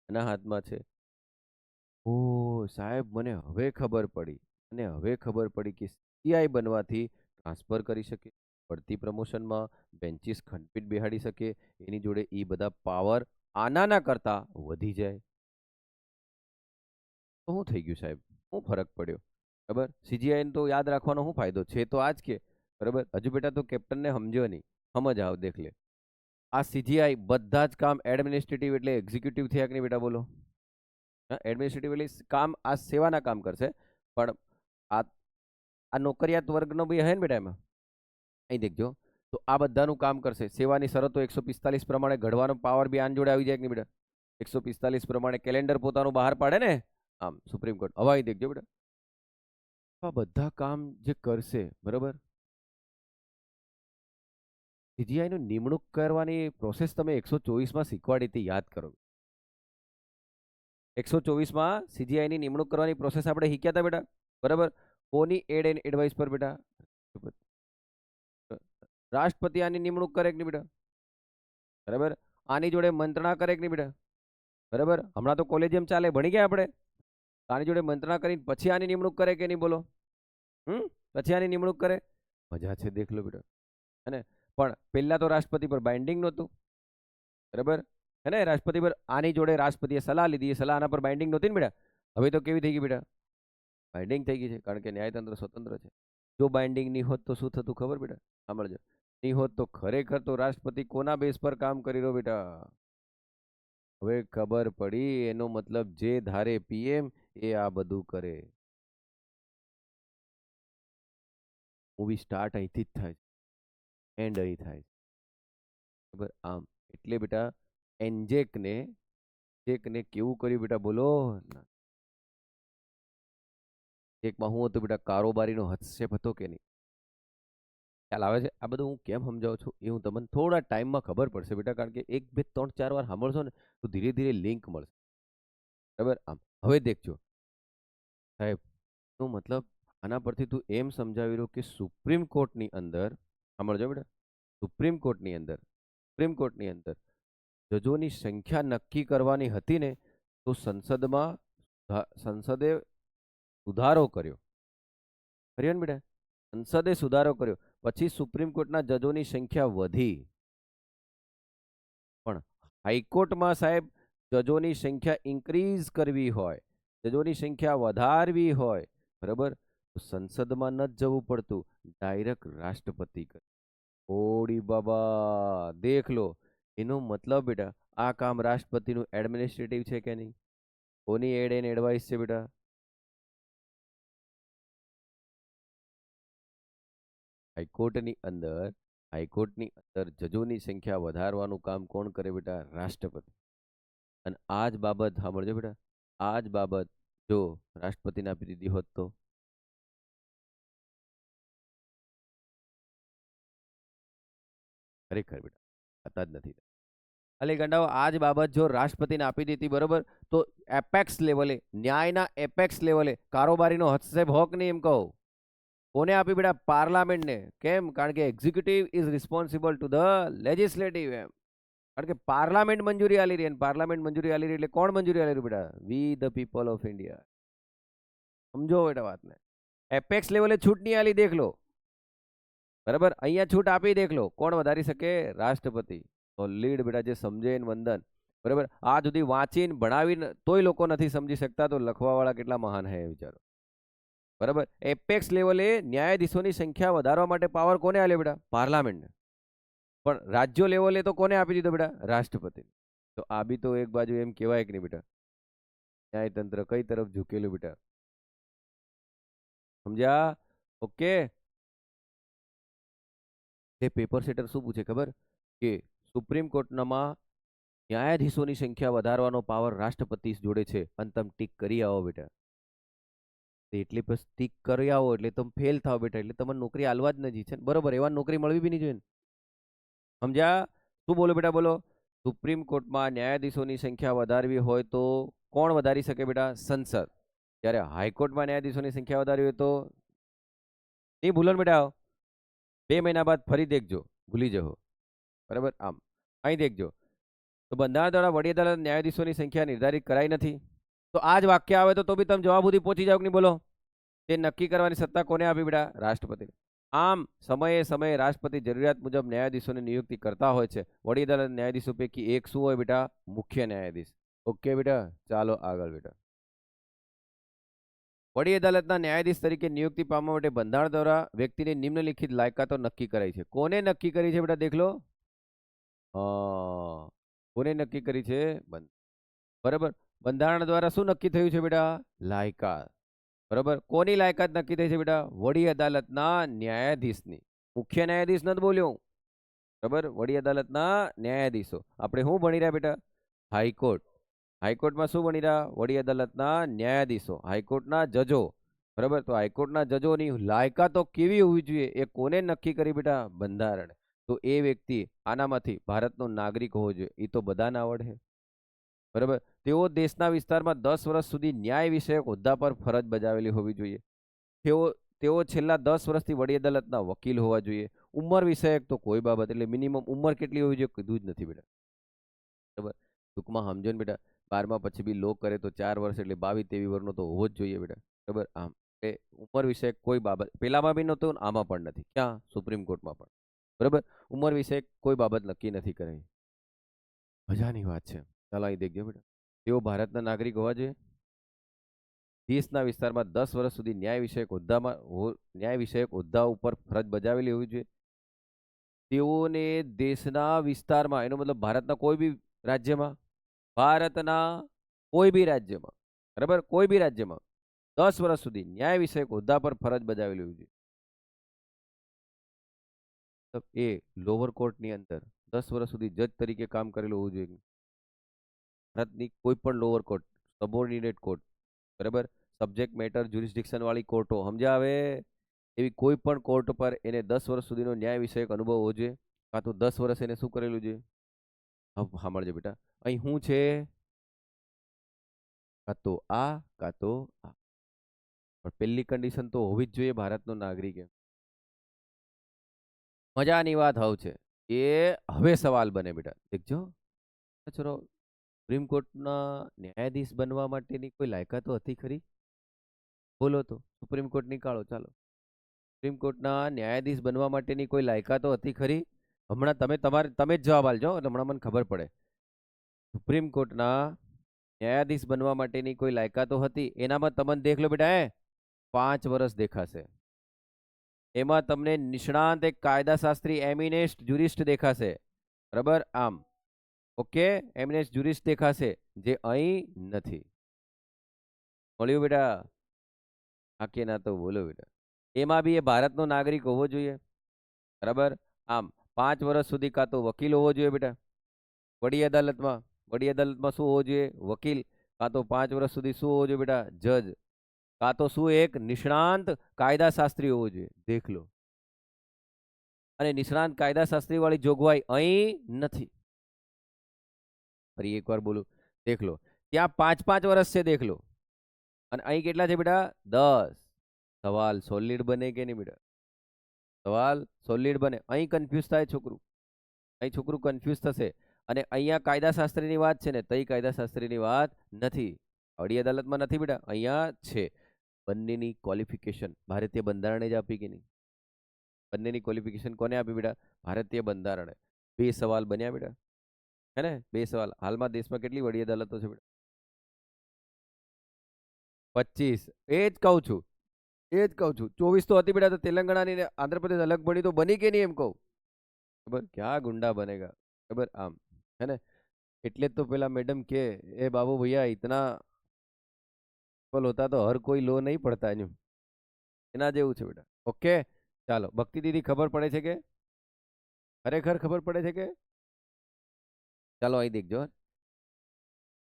Speaker 1: આના હાથમાં છે. ઓ સાહેબ, મને હવે ખબર પડી, અને હવે ખબર પડી કે CI બનવાથી ટ્રાન્સફર કરી શકે, બઢતી પ્રમોશનમાં, બેન્ચીસ ખંડપીઠ બેહાડી શકે, એની જોડે એ બધા પાવર આનાના કરતા વધી જાય. તો શું થઈ ગયું સાહેબ? શું ફરક પડ્યો? બરાબર. CGI તો યાદ રાખવાનો શું ફાયદો છે? તો આજ કે, બરાબર. હજુ બેટા તો કેપ્ટનને સમજ્યો નહીં, સમજ આવ દેખ લે. આ CGI બધા જ કામ એડમિનિસ્ટ્રેટિવ એટલે એક્ઝિક્યુટિવ થયા કે નહીં બેટા? બોલો. એડમિનિસ્ટ્રેટિવ એટલે કામ આ સેવાના કામ કરશે, પણ આ આ નોકરિયાત વર્ગનો બી હે ને બેટા એમાં, અહીં દેખજો. તો આ બધાનું કામ કરશે. સેવાની શરતો 145 પ્રમાણે ઘડવાનો પાવર બી આન જોડે આવી જાય કે નહીં બેટા? 145 પ્રમાણે કેલેન્ડર પોતાનું બહાર પાડે ને, આમ સુપ્રીમ કોર્ટ. હવે અહીં દેખજો બેટા, આ બધા કામ જે કરશે, બરાબર. CGI નું નિમણૂક કરવાની પ્રોસેસ તમે 124માં શીખવાડી હતી, યાદ કરો. 124માં CGI ની નિમણૂક કરવાની પ્રોસેસ આપણે શીખ્યા હતા બેટા, બરાબર. કોની એડ એન્ડ એડવાઇસ પર બેટા? રાષ્ટ્રપતિ આની નિમણૂક કરે કે નહીં બેટા? બરાબર. આની જોડે મંત્રણા કરે કે નહીં બેટા? બરાબર. હમણાં તો કોલેજિયમ ચાલે, ભણી ગયા આપણે. આની જોડે મંત્રણા કરીને પછી આની નિમણૂક કરે કે નહીં? બોલો. પછી આની નિમણૂક કરે. મજા છે, દેખ લો બેટા. હે ને? પણ પહેલા તો રાષ્ટ્રપતિ પર બાઇન્ડિંગ નહોતું, બરાબર, હે ને? રાષ્ટ્રપતિ પર આની જોડે રાષ્ટ્રપતિએ સલાહ લીધી, એ સલાહ આના પર બાઇન્ડિંગ નહોતી ને બેટા. હવે તો કેવી થઈ ગઈ બેટા? બાઇન્ડિંગ થઈ ગઈ છે, કારણ કે ન્યાયતંત્ર સ્વતંત્ર છે. જો બાઇન્ડિંગ નહીં હોત તો શું થતું ખબર બેટા? સાંભળજો. નહીં હોત તો ખરેખર તો રાષ્ટ્રપતિ કોના બેઝ પર કામ કરી રહ્યો બેટા? હવે ખબર પડી, એનો મતલબ જે ધારે પીએમ એ આ બધું કરે. મૂવી સ્ટાર્ટ અહીંથી જ થાય છે, એન્ડ અહીં થાય છે. બરાબર આમ એટલે બેટા જેકને કેવું કર્યું બેટા બોલો? એકમાં હું હતું બેટા, કારોબારીનો હસ્તક્ષેપ હતો કે નહીં? ખ્યાલ આવે છે? આ બધું હું કેમ સમજાવું છું એ હું તમને થોડા ટાઈમમાં ખબર પડશે બેટા, કારણ કે 1 2 3 4 વાર સાંભળશો ને તો ધીરે ધીરે લિંક મળશે. બરાબર આમ હવે દેખજો સાહેબ, નો મતલબ આના પરથી તું એમ સમજાવી રહ્યો કે સુપ્રીમ કોર્ટની અંદર, સાંભળજો બેટા, સુપ્રીમ કોર્ટની અંદર જજોની સંખ્યા નક્કી કરવાની હતી ને, તો સંસદે સુધારો કર્યો ને બેટા, સંસદે સુધારો કર્યો, પછી સુપ્રીમ કોર્ટના જજોની સંખ્યા વધી. પણ હાઈકોર્ટમાં સાહેબ જજોની સંખ્યા ઇન્ક્રીઝ કરવી હોય, જજોની સંખ્યા વધારવી હોય, બરાબર, તો સંસદમાં ન જવું પડતું, ડાયરેક્ટ રાષ્ટ્રપતિ કરે. ઓડી બાબા દેખ લો, એનો મતલબ બેટા આ કામ રાષ્ટ્રપતિનું એડમિનિસ્ટ્રેટિવ છે કે નહીં? કોની એડ એન્ડ એડવાઇસ છે બેટા? હાઈકોર્ટની અંદર જજોની સંખ્યા વધારવાનું કામ કોણ કરે બેટા? રાષ્ટ્રપતિ. અને આ જ બાબત સાંભળજો બેટા, આ જ બાબત જો રાષ્ટ્રપતિને આપી દીધી હોત તો? ખરેખર બેટા થતા જ નથી. અલે ગંડાઓ, આ જ બાબત જો રાષ્ટ્રપતિને આપી દીધી, બરોબર, તો એપેક્સ લેવલે, ન્યાયના એપેક્સ લેવલે કારોબારીનો હસ્તક્ષેપ હોક નહીં એમ કહું. કોને આપી બેટા? પાર્લામેન્ટને. કેમ? કારણ કે executive is responsible to the legislative એમ. કારણ કે પાર્લામેન્ટ મંજૂરી આલી રહી, અને પાર્લામેન્ટ મંજૂરી આલી રહી એટલે કોણ મંજૂરી આલી રહ્યું બેટા? વી ધ પીપલ ઓફ ઇન્ડિયા. સમજો બેટા વાતને. એપેક્સ લેવલે છૂટ નહીં આલી, દેખ લો. બરાબર, અહીંયા છૂટ આપી, દેખ લો. કોણ વધારી શકે? રાષ્ટ્રપતિ. તો લીડ બેટા, જે સમજે એને વંદન. બરાબર, આ સુધી વાંચીને ભણાવીને તોય લોકો નથી સમજી શકતા, તો લખવાવાળા કેટલા મહાન હે વિચારો. બરાબર, એપેક્સ લેવલે ન્યાયાધીશોની સંખ્યા વધારવા માટે પાવર કોને આલ્યો બેટા? પાર્લામેન્ટને. પણ રાજ્યો લેવલે તો કોને આપી દીધો બેટા? રાષ્ટ્રપતિ. તો આ બી તો એક બાજુ એમ કહેવાય કે નહીં બેટા, ન્યાયતંત્ર કઈ તરફ ઝૂકેલું બેટા? સમજ્યા? ઓકે. એ પેપર સેટર શું પૂછે ખબર? કે સુપ્રીમ કોર્ટમાં ન્યાયાધીશોની સંખ્યા વધારવાનો પાવર રાષ્ટ્રપતિ જોડે છે, અને તમે ટીક કરી આવો બેટા. એટલે બસ ટીક કરી આવો એટલે તમે ફેલ થાવ બેટા, એટલે તમને નોકરી આલવા જ નથી છે, બરોબર? એવા નોકરી મળવી બી નહીં જોઈએ. સમજ્યા? શું બોલો બેટા, બોલો. સુપ્રીમ કોર્ટમાં ન્યાયાધીશોની સંખ્યા વધારવી હોય તો કોણ વધારી શકે બેટા? સંસદ. જ્યારે હાઈકોર્ટમાં ન્યાયાધીશોની સંખ્યા વધારવી હોય તો નહીં ભૂલો ને બેટા, 2 મહિના બાદ ફરી દેખજો, ભૂલી જશો. બરાબર આમ અહીં દેખજો, તો બંધારણ દ્વારા વડી અદાલત ન્યાયાધીશોની સંખ્યા નિર્ધારિત કરાઈ નથી. તો આ જ વાક્ય આવે તો બી તમે જવાબ સુધી પહોંચી જાવ કે નહીં? બોલો. તે નક્કી કરવાની સત્તા કોને આપી બેટા? રાષ્ટ્રપતિ. આમ સમયે સમયે રાષ્ટ્રપતિ જરૂરિયાત મુજબ ન્યાયાધીશોની નિયુક્તિ કરતા હોય છે. વડી અદાલત ન્યાયાધીશો પૈકી એક શું હોય બેટા? મુખ્ય ન્યાયાધીશ. ઓકે બેટા, ચાલો આગળ બેટા. વડી અદાલતના ન્યાયાધીશ તરીકે નિયુક્તિ પામવા માટે બંધારણ દ્વારા વ્યક્તિની નિમ્નલિખિત લાયકાતો નક્કી કરાઈ છે. કોને નક્કી કરી છે બેટા? દેખ લો. કોને નક્કી કરી છે? બરાબર, બંધારણ દ્વારા શું નક્કી થયું છે બેટા? લાયકાત. બરાબર, કોની લાયકાત નક્કી થઈ છે બેટા? વડી અદાલતના ન્યાયાધીશની. મુખ્ય ન્યાયાધીશ નથી બોલ્યો. બરાબર, વડી અદાલતના ન્યાયાધીશો. આપણે શું ભણી રહ્યા બેટા? હાઈકોર્ટ. હાઈકોર્ટમાં શું ભણી રહ્યા? વડી અદાલતના ન્યાયાધીશો, હાઈકોર્ટના જજો. બરાબર, તો હાઈકોર્ટના જજોની લાયકાતો કેવી હોવી જોઈએ એ કોને નક્કી કરી બેટા? બંધારણ. તો એ વ્યક્તિ આનામાંથી ભારતનો નાગરિક હોવો જોઈએ, એ તો બધાને આવડે. બરાબર, તેઓ દેશના વિસ્તારમાં 10 વર્ષ સુધી ન્યાય વિષયક હોદ્દા પર ફરજ બજાવેલી હોવી જોઈએ. તેઓ છેલ્લા 10 વર્ષથી વડી અદાલતના વકીલ હોવા જોઈએ. ઉંમર વિષયક તો કોઈ બાબત, એટલે મિનિમમ ઉંમર કેટલી હોવી જોઈએ કીધું જ નથી બેટા. બરાબર, ટૂંકમાં સમજો ને બેટા, 12મા પછી બી લો કરે તો 4 વર્ષ, એટલે 22 23 વર્ષનો તો હોવો જ જોઈએ બેટા. બરાબર, આમ એ ઉંમર વિષયક કોઈ બાબત પેલામાં બી નહોતું, આમાં પણ નથી. ક્યાં? સુપ્રીમ કોર્ટમાં પણ. બરાબર, ઉંમર વિષયક કોઈ બાબત નક્કી નથી કરાઈ. મજાની વાત છે. ચાલો અહીં દેખજો બેટા, તેઓ ભારતના નાગરિક હોવા જોઈએ. દેશના વિસ્તારમાં 10 વર્ષ સુધી ન્યાય વિષયક હોદ્દા ઉપર ફરજ બજાવેલી હોવી જોઈએ. તેઓને દેશના વિસ્તારમાં, એનો મતલબ ભારતના કોઈ બી રાજ્યમાં, બરાબર, કોઈ બી રાજ્યમાં 10 વર્ષ સુધી ન્યાય વિષયક હોદ્દા પર ફરજ બજાવેલી હોવી જોઈએ. તો એ લોઅર કોર્ટની અંદર 10 વર્ષ સુધી જજ તરીકે કામ કરેલું હોવું જોઈએ. ભારતની કોઈ પણ લોઅર કોર્ટ, સબોર્ડિનેટ કોર્ટ, બરાબર, સબ્જેક્ટ મેટર જ્યુરિસ્ડિક્શન વાળી કોર્ટો, સમજ્યા હવે, એવી કોઈ પણ કોર્ટ પર એને 10 વર્ષ સુધીનો ન્યાય વિષયક અનુભવ હોવો જોઈએ, કાં તો 10 વર્ષ એને શું કરેલું છે. હવે સાંભળજો બેટા, અહીં શું છે, કાં તો આ કાં તો આ, પણ પહેલી કન્ડિશન તો હોવી જ જોઈએ ભારતનો નાગરિક. મજાની વાત હવે છે, એ હવે સવાલ બને બેટા, દેખજો ચલો, સુપ્રીમ કોર્ટના ન્યાયાધીશ બનવા માટેની કોઈ લાયકાતો હતી ખરી? બોલો તો, સુપ્રીમ કોર્ટ નીકાળો, ચાલો. સુપ્રીમ કોર્ટના ન્યાયાધીશ બનવા માટેની કોઈ લાયકાતો હતી ખરી? હમણાં તમે જ જવાબ આલજો, એટલે હમણાં મને ખબર પડે. સુપ્રીમ કોર્ટના ન્યાયાધીશ બનવા માટેની કોઈ લાયકાતો હતી? એનામાં તમને દેખ લો બેટા, 5 વર્ષ દેખાશે. એમાં તમને નિષ્ણાંત એક કાયદાશાસ્ત્રી એમિનેસ્ટ જ્યુરિસ્ટ દેખાશે, બરાબર, આમ ઓકે, એમિનેસ્ટ જ્યુરિસ્ટ દેખાશે, જે અહીં નથી. મળ્યું બેટા? હા કે ના તો બોલો બેટા. એમાં બી એ ભારતનો નાગરિક હોવો જોઈએ, બરાબર, આમ 5 વર્ષ સુધી કાં તો વકીલ હોવો જોઈએ બેટા, વડી અદાલતમાં શું હોવો જોઈએ? વકીલ. કાં તો 5 વર્ષ સુધી શું હોવો જોઈએ બેટા? જજ. કાં તો શું એક નિષ્ણાંત કાયદાશાસ્ત્રી હોવો જોઈએ, દેખ લો. અને નિષ્ણાંત કાયદાશાસ્ત્રી વાળી જોગવાઈ અહીં નથી. ફરી એકવાર બોલું, દેખ લો, ત્યાં 5-5 વર્ષ છે, દેખ લો, અને અહીં કેટલા છે બેટા? 10. સવાલ સોલિડ બને કે નહીં બેટા? સવાલ સોલિડ બને. અહીં કન્ફ્યુઝ થાય છોકરું, અહીં છોકરું કન્ફ્યુઝ થશે. અને અહીંયા કાયદાશાસ્ત્રીની વાત છે ને, તઈ કાયદાશાસ્ત્રીની વાત નથી. વડી અદાલતમાં નથી બેટા, અહીંયા છે. બંનેની ક્વોલિફિકેશન ભારતીય બંધારણે જ આપી કે નહીં? બંનેની ક્વોલિફિકેશન કોને આપી બેટા? ભારતીય બંધારણે. 2 સવાલ બન્યા બેટા, હે ને? 2 સવાલ. હાલમાં દેશમાં કેટલી વડી અદાલતો છે બેટા? 25. એ જ કહું છું, 24 તો હતી બેટા, તો તેલંગાણાની ને આંધ્રપ્રદેશ અલગ બની તો બની કે નહીં એમ કહું. ખબર ક્યાં ગુંડા બનેગા, ખબર, આમ, હે ને? એટલે જ તો પેલા મેડમ કે એ બાબુ ભૈયા इतना બોલ હોતા તો હર કોઈ લો નહીં પડતા, એના જેવું છે બેટા. ઓકે, ચાલો. ભક્તિ દીદી ખબર પડે છે કે? ખરેખર ખબર પડે છે કે? ચાલો અહીં દેખજો,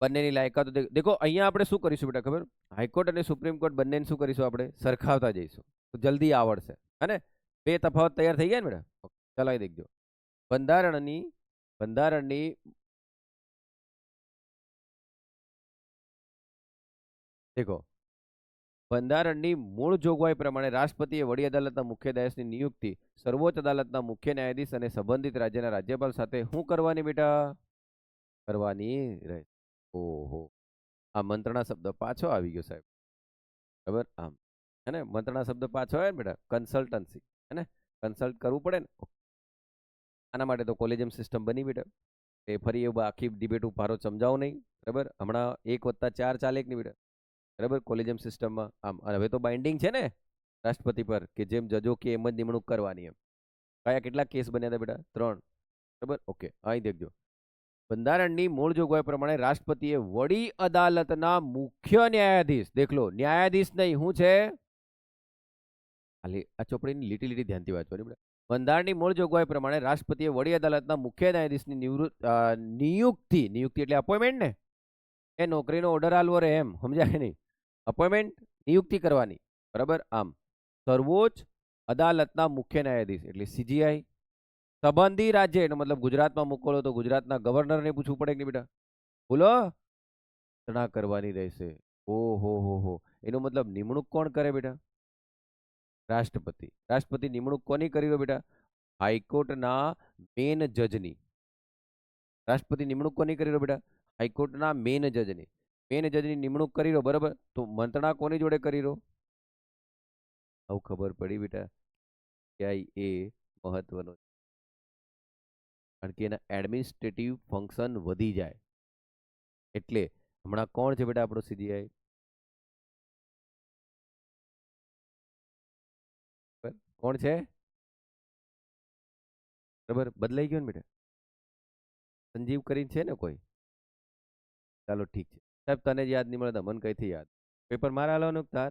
Speaker 1: બંનેની લાયકાતો દેખો. અહીંયા આપણે શું કરીશું બેટા ખબર? હાઈકોર્ટ અને સુપ્રીમ કોર્ટ બંનેને શું કરીશું? આપણે સરખાવતા જઈશું, તો જલ્દી આવડશે, હે ને? 2 તફાવત તૈયાર થઈ ગયા ને બેટા? ચાલો અહીં દેખજો, બંધારણની બંધારણની દેખો, બંધારણની મૂળ જોગવાઈ પ્રમાણે રાષ્ટ્રપતિએ વડી અદાલતના મુખ્ય ન્યાયાધીશની નિયુક્તિ સર્વોચ્ચ અદાલતના મુખ્ય ન્યાયાધીશ અને સંબંધિત રાજ્યના રાજ્યપાલ સાથે શું કરવાની બેટા? કરવાની રહે. ઓહો, આ મંત્રણા શબ્દ પાછો આવી ગયો સાહેબ, બરાબર, આમ, હે ને? મંત્રણા શબ્દ પાછો આવે ને બેટા, કન્સલ્ટન્સી, હે ને? કન્સલ્ટ કરવું પડે ને. આના માટે તો કોલેજિયમ સિસ્ટમ બની બેટા. એ ફરી એવું આખી ડિબેટ ઉભારો સમજાવો નહીં, બરાબર. હમણાં 1+4 ચાલે કે નહીં બેટા, બરાબર, કોલેજિયમ સિસ્ટમમાં. આમ, અને હવે તો બાઇન્ડિંગ છે ને રાષ્ટ્રપતિ પર, કે જેમ જજો કે એમ જ નિમણૂક કરવાની એમ. કયા કેટલા કેસ બન્યા હતા બેટા? 3, બરાબર, ઓકે. અહીં દેખજો, બંધારણની મૂળ જોગવાઈ પ્રમાણે રાષ્ટ્રપતિએ વડી અદાલતના મુખ્ય ન્યાયાધીશ, દેખ લો, ન્યાયાધીશ નહીં, શું છે? ખાલી આ ચોપડીની લીટી લીટી ધ્યાનથી વાંચવાની બેટા. બંધારણની મૂળ જોગવાઈ પ્રમાણે રાષ્ટ્રપતિએ વડી અદાલતના મુખ્ય ન્યાયાધીશની નિયુક્તિ એટલે અપોઇન્ટમેન્ટ ને, એ નોકરીનો ઓર્ડર આલવો રહે એમ, સમજાય કે નહીં? અપોઇન્ટમેન્ટ, નિયુક્તિ કરવાની, બરાબર, આમ, સર્વોચ્ચ અદાલતના મુખ્ય ન્યાયાધીશ એટલે CGI. સંબંધી રાજ્ય એનો મતલબ ગુજરાતમાં મોકલો તો ગુજરાતના ગવર્નરને પૂછવું પડે કે નહીં બેટા? બોલો, રચના કરવાની રહેશે. ઓહો હો, એનો મતલબ નિમણૂક કોણ કરે બેટા? રાષ્ટ્રપતિ. રાષ્ટ્રપતિ નિમણૂક કોની કરી રહ્યો બેટા? હાઈકોર્ટના મેન જજની. રાષ્ટ્રપતિ નિમણૂક કોની કરી રહ્યો બેટા? હાઈકોર્ટના મેન જજની. મેન જજની નિમણૂક કરી રહ્યો, બરાબર. તો મંત્રણા કોની જોડે કરી રહ્યો? આવું ખબર પડી બેટા, ક્યાંય એ મહત્વનો, કારણ કે એના એડમિનિસ્ટ્રેટિવ ફંક્શન વધી જાય. એટલે હમણાં કોણ છે બેટા આપણો CGI? કોણ છે? બરાબર, બદલાઈ ગયો ને બેટા? સંજીવ કરીને છે ને કોઈ? ચાલો ઠીક છે સાહેબ, તને જ યાદ નહીં મળે તો મને કઈથી યાદ? પેપર મારા હાલવાનું તાર.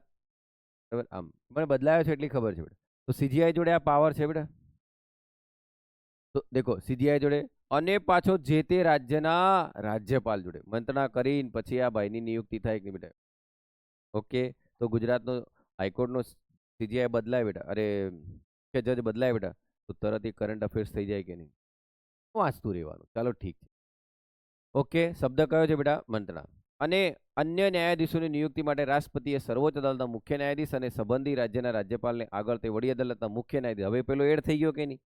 Speaker 1: બરાબર, આમ મને બદલાયો છે એટલી ખબર છે બેટા. તો સીજીઆઈ જોડે આ પાવર છે બેટા. તો દેખો સીજીઆઈ જોડે અને પાછો જે તે રાજ્યના રાજ્યપાલ જોડે મંત્રણા કરીને પછી આ ભાઈની નિયુક્તિ થાય કે નહીં બેટા? ઓકે, તો ગુજરાતનો હાઈકોર્ટનો સીજીઆઈ બદલાય બેટા, અરે મુખ્ય જજ બદલાય બેટા, તો તરત એ કરંટ અફેર્સ થઈ જાય કે નહીં? વાંચતું રહેવાનું. ચાલો ઠીક છે. ઓકે, શબ્દ કયો છે બેટા? મંત્રણા. અને અન્ય ન્યાયાધીશોની નિયુક્તિ માટે રાષ્ટ્રપતિએ સર્વોચ્ચ અદાલતના મુખ્ય ન્યાયાધીશ અને સંબંધી રાજ્યના રાજ્યપાલને આગળ તે વડી અદાલતના મુખ્ય ન્યાયાધીશ, હવે પેલો એડ થઈ ગયો કે નહીં?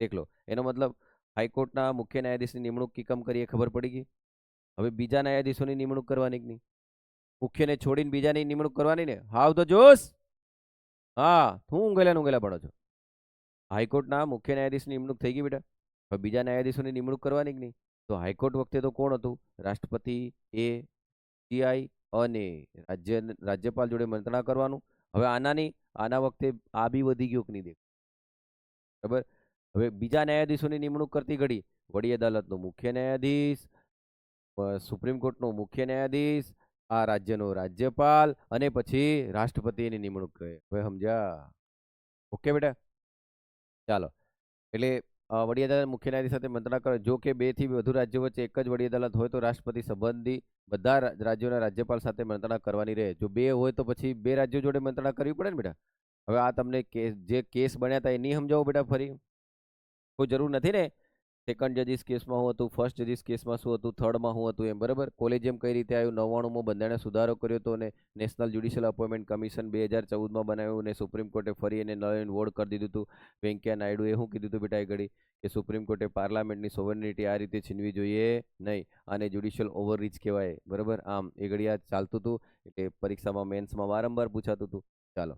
Speaker 1: દેખ લો, એનો મતલબ હાઈકોર્ટના મુખ્ય ન્યાયાધીશની નિમણૂક કીકમ કરીએ, ખબર પડી ગઈ. હવે બીજા ન્યાયાધીશોની નિમણૂક કરવાની કે નહીં? મુખ્યને છોડીને બીજાની નિમણૂક કરવાની ને? હાવ તો જોશ. હા, હું ઊંઘેલા ભણો છો. હાઈકોર્ટના મુખ્ય ન્યાયાધીશની નિમણૂક થઈ ગઈ બેટા. હવે બીજા ન્યાયાધીશોની નિમણૂક કરવાની કે નહીં? તો હાઈકોર્ટ વખતે તો કોણ હતું? રાષ્ટ્રપતિ, એ સીઆઈ અને રાજ્યપાલ જોડે મંત્રણા કરવાનું. હવે આના વખતે આ બી વધી ગયો કે નહીં? દેખ બરાબર. હવે બીજા ન્યાયાધીશોની નિમણૂક કરતી ઘડી વડી અદાલતનો મુખ્ય ન્યાયાધીશ, સુપ્રીમ કોર્ટનો મુખ્ય ન્યાયાધીશ, આ રાજ્યનો રાજ્યપાલ અને પછી રાષ્ટ્રપતિની નિમણૂક કરે. હવે સમજ્યા? ઓકે બેટા, ચાલો. એટલે વડી અદાલત મુખ્ય ન્યાયાધીશ સાથે મંત્રણા કરે. જો કે 2 થી વધુ રાજ્યો વચ્ચે એક જ વડી અદાલત હોય તો રાષ્ટ્રપતિ સંબંધી બધા રાજ્યોના રાજ્યપાલ સાથે મંત્રણા કરવાની રહે. જો 2 હોય તો પછી 2 રાજ્યો જોડે મંત્રણા કરવી પડે ને બેટા. હવે આ તમને જે કેસ બન્યા હતા એ નહીં સમજાવો બેટા ફરી? કોઈ જરૂર નથી ને. સેકન્ડ જજીસ કેસમાં શું હતું, ફર્સ્ટ જજીસ કેસમાં શું હતું, થર્ડમાં શું હતું એમ, બરાબર. કોલેજિયમ કઈ રીતે આવ્યું, 99માં બંધારણે સુધારો કર્યો હતો અને નેશનલ જ્યુડિશિયલ અપોઇન્ટમેન્ટ કમિશન 2014માં બનાવ્યું અને સુપ્રીમ કોર્ટે ફરી એને નલ એન્ડ વોર્ડ કરી દીધું હતું. વેંકૈયા નાયડુએ શું કીધું હતું બેટા એ ઘડી? કે સુપ્રીમ કોર્ટે પાર્લામેન્ટની સોવર્નિટી આ રીતે છીનવી જોઈએ નહીં, આને જ્યુડિશિયલ ઓવરરીચ કહેવાય, બરાબર. આમ એ ઘડી આ ચાલતું હતું એટલે પરીક્ષામાં મેન્સમાં વારંવાર પૂછાતું હતું. ચાલો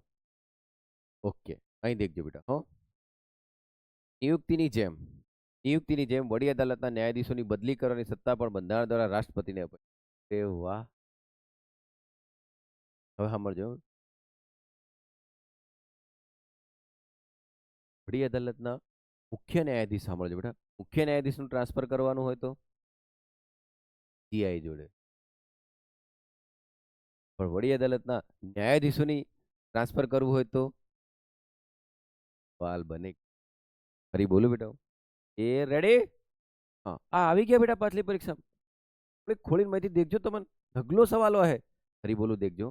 Speaker 1: ઓકે, અહીં દેખજો બેટા. હો, નિયુક્તિની જેમ વડી અદાલતના ન્યાયાધીશોની બદલી કરવાની સત્તા પણ બંધારણ દ્વારા રાષ્ટ્રપતિને અપાય. એ વાહ, હવે સાંભળજો. વડી અદાલતના મુખ્ય ન્યાયાધીશ, સાંભળજો બેટા, મુખ્ય ન્યાયાધીશનું ટ્રાન્સફર કરવાનું હોય તો સીઆઈ જોડે, પણ વડી અદાલતના ન્યાયાધીશોની ટ્રાન્સફર કરવું હોય તો વાલ બને. ફરી બોલું બેટા? એ રેડી? હા, આ આવી ગયા બેટા પાછલી પરીક્ષા. આપણે ખોલીને માહિતી દેખજો, તમને ઢગલો સવાલો હે. ફરી બોલું, દેખજો.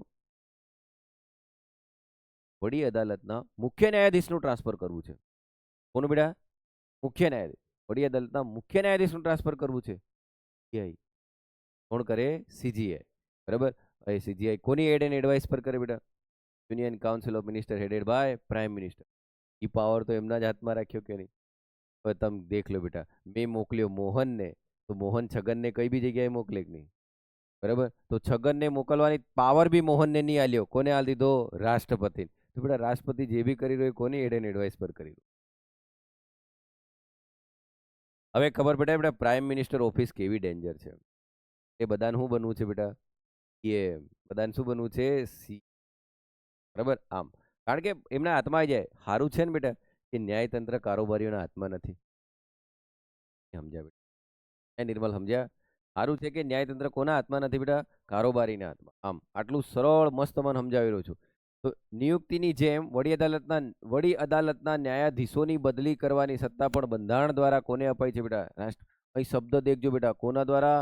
Speaker 1: વડી અદાલતના મુખ્ય ન્યાયાધીશનું ટ્રાન્સફર કરવું છે. કોનું બેટા? મુખ્ય ન્યાયાધીશ. વડી અદાલતના મુખ્ય ન્યાયાધીશનું ટ્રાન્સફર કરવું છે. સીઆઈ કોણ કરે? સીજીઆઈ, બરાબર. એ સીજીઆઈ કોની એડ એન્ડ એડવાઇસ પર કરે બેટા? Union council of minister headed by prime minister. એ પાવર તો એમના જ હાથમાં રાખ્યો કે નહીં? હવે તમે દેખ લો બેટા, મેં મોકલ્યો મોહનને, તો મોહન છગનને કઈ બી જગ્યાએ મોકલે કે નહીં? બરાબર. તો છગનને મોકલવાની પાવર બી મોહનને નહીં આલ્યો. કોને આલ દીધો? રાષ્ટ્રપતિ. તો બેટા રાષ્ટ્રપતિ જે બી કરી રહ્યો કોની એડ એન્ડ એડવાઇસ પર કરી રહ્યો? હવે ખબર પડે બેટા પ્રાઇમ મિનિસ્ટર ઓફિસ કેવી ડેન્જર છે. એ બધાને શું બનવું છે બેટા? એ બધાને શું બનવું છે? સી, બરાબર. આમ કારણ કે એમના હાથમાં આવી જાય. સારું છે ને બેટા કે ન્યાયતંત્ર કારોબારીઓના હાથમાં નથી. સમજ્યા બેટા? નિર્મલ સમજ્યા? સારું છે કે ન્યાયતંત્ર કોના હાથમાં નથી બેટા? કારોબારીના હાથમાં. આમ આટલું સરળ મસ્ત મને સમજાવી રહ્યો છું. તો નિયુક્તિની જેમ વડી અદાલતના ન્યાયાધીશોની બદલી કરવાની સત્તા પણ બંધારણ દ્વારા કોને અપાય છે બેટા? રાષ્ટ્ર. અહીં શબ્દ દેખજો બેટા, કોના દ્વારા?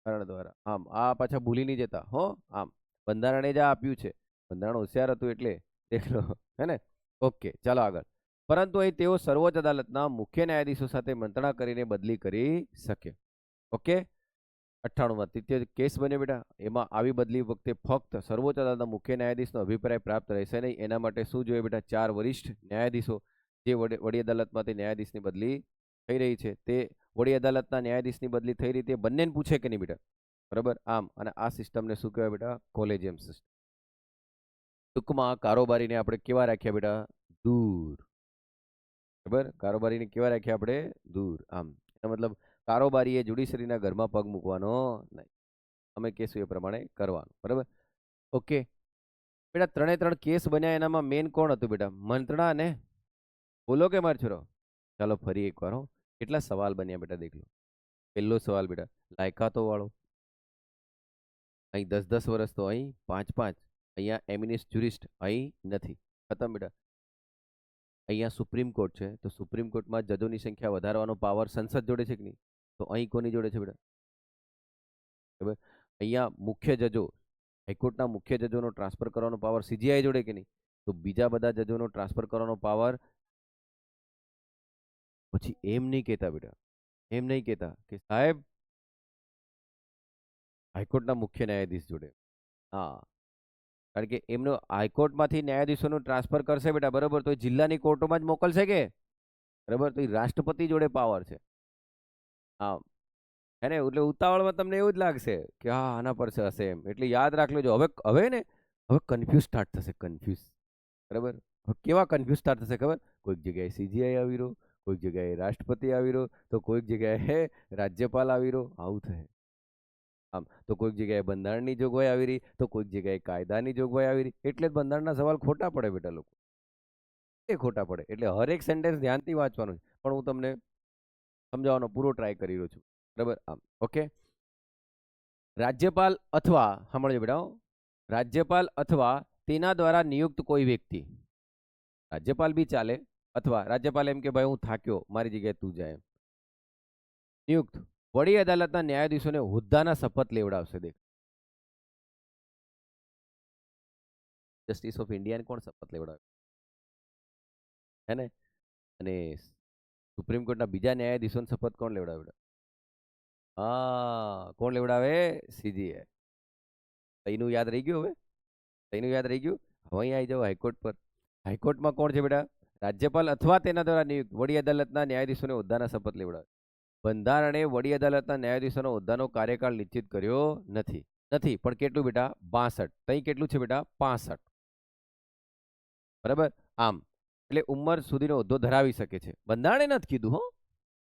Speaker 1: બંધારણ દ્વારા. આમ આ પાછા ભૂલી નહીં જતા હો. આમ બંધારણે જ આ આપ્યું છે. બંધારણ હોશિયાર હતું એટલે દેખ લો, હે ને? ઓકે, ચાલો આગળ. પરંતુ અહીં તેઓ સર્વોચ્ચ અદાલતના મુખ્ય ન્યાયાધીશો સાથે મંત્રણા કરીને બદલી કરી શકે. ઓકે, 98માં તૃતીય કેસ બન્યો બેટા. એમાં આવી બદલી વખતે ફક્ત સર્વોચ્ચ અદાલતના મુખ્ય ન્યાયાધીશનો અભિપ્રાય પ્રાપ્ત રહેશે નહીં. એના માટે શું જોઈએ બેટા? 4 વરિષ્ઠ ન્યાયાધીશો જે વડી અદાલતમાંથી ન્યાયાધીશની બદલી થઈ રહી છે, તે વડી અદાલતના ન્યાયાધીશની બદલી થઈ રહી તે બંનેને પૂછે કે નહીં બેટા? બરાબર. આમ અને આ સિસ્ટમને શું કહેવાય બેટા? Collegium system. ટૂંકમાં કારોબારીને આપણે કેવા રાખ્યા બેટા? દૂર. બરાબર, કારોબારીને કેવા રાખ્યા આપણે? દૂર. આમ એનો મતલબ કારોબારીએ જ્યુડિશરીના ઘરમાં પગ મૂકવાનો નહીં. અમે કહેશું એ પ્રમાણે કરવાનું, બરાબર. ઓકે બેટા, 3 કેસ બન્યા. એનામાં મેન કોણ હતું બેટા? મંત્રણા ને બોલો કે મારો છોરો? ચાલો ફરી એકવાર હો. કેટલા સવાલ બન્યા બેટા દેખ લો. પહેલો સવાલ બેટા, લાયકાતો વાળો. અહીં 10-10 વર્ષ તો અહીં 5-5. અહીંયા એમિનિસ જ્યુરિસ્ટ અહીં નથી. ખતમ બેટા. અહીંયા સુપ્રીમ કોર્ટ છે તો સુપ્રીમ કોર્ટમાં જજોની સંખ્યા વધારવાનો પાવર સંસદ જોડે છે કે નહીં? તો અહીં કોની જોડે છે બેટા? બરાબર. અહીંયા મુખ્ય જજો, હાઈકોર્ટના મુખ્ય જજોનો ટ્રાન્સફર કરવાનો પાવર સીજીઆઈ જોડે કે નહીં? તો બીજા બધા જજોનો ટ્રાન્સફર કરવાનો પાવર પછી એમ નહીં કહેતા બેટા, એમ નહીં કહેતા કે સાહેબ હાઈકોર્ટના મુખ્ય ન્યાયાધીશ જોડે. હા, કારણ કે એમનો હાઈકોર્ટમાંથી ન્યાયાધીશોનું ટ્રાન્સફર કરશે બેટા, બરાબર, તો એ જિલ્લાની કોર્ટોમાં જ મોકલશે કે, બરાબર, તો એ રાષ્ટ્રપતિ જોડે પાવર છે. હા, હે ને, એટલે ઉતાવળમાં તમને એવું જ લાગશે કે હા આના પર છે હશે એમ, એટલે યાદ રાખ લેજો. હવે ને હવે કન્ફ્યુઝ સ્ટાર્ટ થશે, કન્ફ્યુઝ, બરાબર. હવે કેવા કન્ફ્યુઝ સ્ટાર્ટ થશે ખબર? કોઈક જગ્યાએ સીજીઆઈ આવી રહ્યો, કોઈક જગ્યાએ રાષ્ટ્રપતિ આવી રહ્યો, તો કોઈક જગ્યાએ રાજ્યપાલ આવી રહ્યો, આવું થાય. આમ તો કોઈક જગ્યાએ બંધારણની જોગવાઈ આવી રહી, તો કોઈક જગ્યાએ કાયદાની જોગવાઈ આવી રહી, એટલે જ બંધારણના સવાલ ખોટા પડે બેટા લોકો, એ ખોટા પડે. એટલે હરેક સેન્ટેન્સ ધ્યાનથી વાંચવાનું છે, પણ હું તમને સમજાવવાનો પૂરો ટ્રાય કરી રહ્યો છું, બરાબર. આમ ઓકે. રાજ્યપાલ અથવા સાંભળજો બેટા, રાજ્યપાલ અથવા તેના દ્વારા નિયુક્ત કોઈ વ્યક્તિ, રાજ્યપાલ બી ચાલે, અથવા રાજ્યપાલ એમ કે ભાઈ હું થાક્યો મારી જગ્યાએ તું જાય, નિયુક્ત વડી અદાલતના ન્યાયાધીશોને હોદ્દાના શપથ લેવડાવશે. દેખ, જસ્ટિસ ઓફ ઇન્ડિયાને કોણ શપથ લેવડાવે? હે ને? અને સુપ્રીમ કોર્ટના બીજા ન્યાયાધીશોને શપથ કોણ લેવડાવે? હા, કોણ લેવડાવે? સીજીઆઈ. તઈનું યાદ રહી ગયું? હવે તઈનું યાદ રહી ગયું? હવે અહીં આવી જાઓ હાઈકોર્ટ પર. હાઈકોર્ટમાં કોણ છે બેટા? રાજ્યપાલ અથવા તેના દ્વારા નિયુક્ત વડી અદાલતના ન્યાયાધીશોને હોદ્દાના શપથ લેવડાવે. બંધારણે વડી અદાલતના ન્યાયાધીશોનો હોદ્દાનો કાર્યકાળ નિશ્ચિત કર્યો નથી. નથી, પણ કેટલું બેટા? 62. તઈ કેટલું છે બેટા? 65. બરાબર. આમ એટલે ઉંમર સુધીનો હોદ્દો ધરાવી શકે છે. બંધારણે નથી કીધું, હો,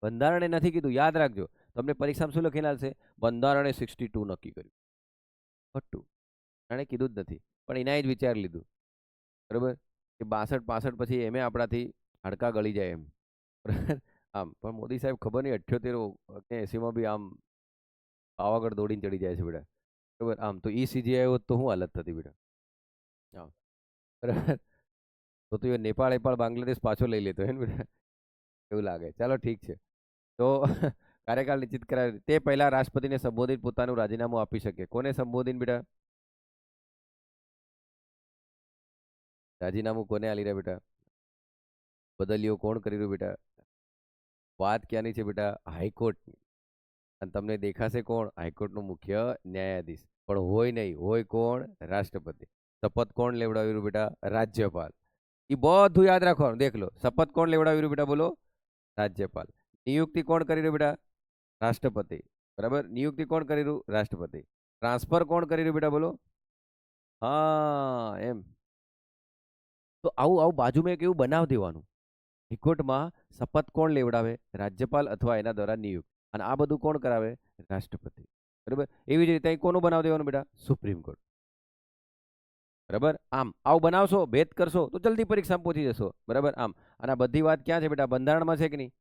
Speaker 1: બંધારણે નથી કીધું, યાદ રાખજો. તમને પરીક્ષામાં શું લખીને આવશે? બંધારણે 62 નક્કી કર્યું. ખોટું, એણે કીધું જ નથી, પણ એના જ વિચાર લીધું, બરાબર, કે 62-65 પછી એમે આપણાથી હાડકા ગળી જાય એમ, બરાબર. આમ પણ મોદી સાહેબ ખબર નહીં 78-80માં બી આમ પાવાગઢ દોડીને ચડી જાય છે બેટા, બરાબર. આમ તો સીજીઆઈ હોત તો શું હાલત થતી બેટા? હા, બરાબર. તો એ નેપાળ બાંગ્લાદેશ પાછો લઈ લેતો હે ને બેટા, એવું લાગે. ચાલો ઠીક છે. તો કાર્યકાળ નિશ્ચિત કરાય તે પહેલા રાષ્ટ્રપતિને સંબોધિત પોતાનું રાજીનામું આપી શકે. કોને સંબોધિત બેટા? રાજીનામું કોને આલી રહ્યા બેટા? બદલીઓ કોણ કરી રહ્યું બેટા? વાત ક્યાંની છે બેટા? હાઈકોર્ટની. અને તમને દેખાશે કોણ? હાઈકોર્ટનો મુખ્ય ન્યાયાધીશ. પણ હોય નહીં, હોય કોણ? રાષ્ટ્રપતિ. શપથ કોણ લેવડાવી રહ્યું બેટા? રાજ્યપાલ. એ બધું યાદ રાખવાનું. દેખ લો, શપથ કોણ લેવડાવી રહ્યું બેટા? બોલો, રાજ્યપાલ. નિયુક્તિ કોણ કરી રહ્યું બેટા? રાષ્ટ્રપતિ. બરાબર, નિયુક્તિ કોણ કરી રહ્યું? રાષ્ટ્રપતિ. ટ્રાન્સફર કોણ કરી રહ્યું બેટા? બોલો. હા, એમ. તો આવું આવું બાજુમાં એક એવું બનાવ દેવાનું. હાઈકોર્ટમાં શપથ કોણ લેવડાવે? રાજ્યપાલ અથવા એના દ્વારા નિયુક્ત. અને આ બધું કોણ કરાવે? રાષ્ટ્રપતિ. બરાબર. એવી જ રીતે અહીં કોનું બનાવ દેવાનું બેટા? Supreme court. બરાબર. આમ આવું બનાવશો, ભેદ કરશો તો જલ્દી પરીક્ષામાં પહોંચી જશો. બરાબર. આમ અને આ બધી વાત ક્યાં છે બેટા? બંધારણમાં છે કે નહીં?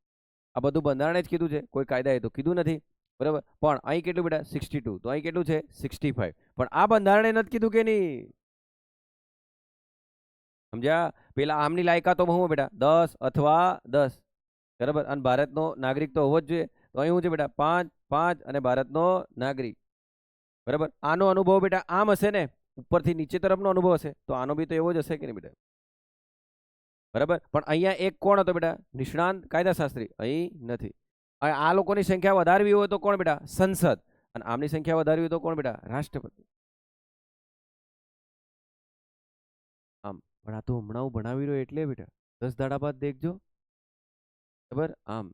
Speaker 1: આ બધું બંધારણે જ કીધું છે, કોઈ કાયદાએ તો કીધું નથી, બરાબર. પણ અહીં કેટલું બેટા? 62. તો અહીં કેટલું છે? 65. પણ આ બંધારણે નથી કીધું કે નહીં? સમજ્યા? પેલા આમની લાયકાતો શું બેટા? 10 અથવા 10, બરાબર. અને ભારતનો નાગરિક તો હોવો જ જોઈએ. તો અહીં શું છે બેટા? 5-5 અને ભારતનો નાગરિક, બરાબર. આનો અનુભવ બેટા આમ હશે ને, ઉપરથી નીચે તરફનો અનુભવ હશે, તો આનો બી તો એવો જ હશે કે નહીં બેટા? બરાબર. પણ અહીંયા એક કોણ હતો બેટા? નિષ્ણાંત કાયદાશાસ્ત્રી. અહીં નથી. આ લોકોની સંખ્યા વધારવી હોય તો કોણ બેટા? સંસદ. અને આમની સંખ્યા વધારવી હોય તો કોણ બેટા? રાષ્ટ્રપતિ. આમ પણ આ તો હમણાં હું ભણાવી રહ્યો એટલે બેટા 10 દાડા બાદ દેખજો, બરાબર. આમ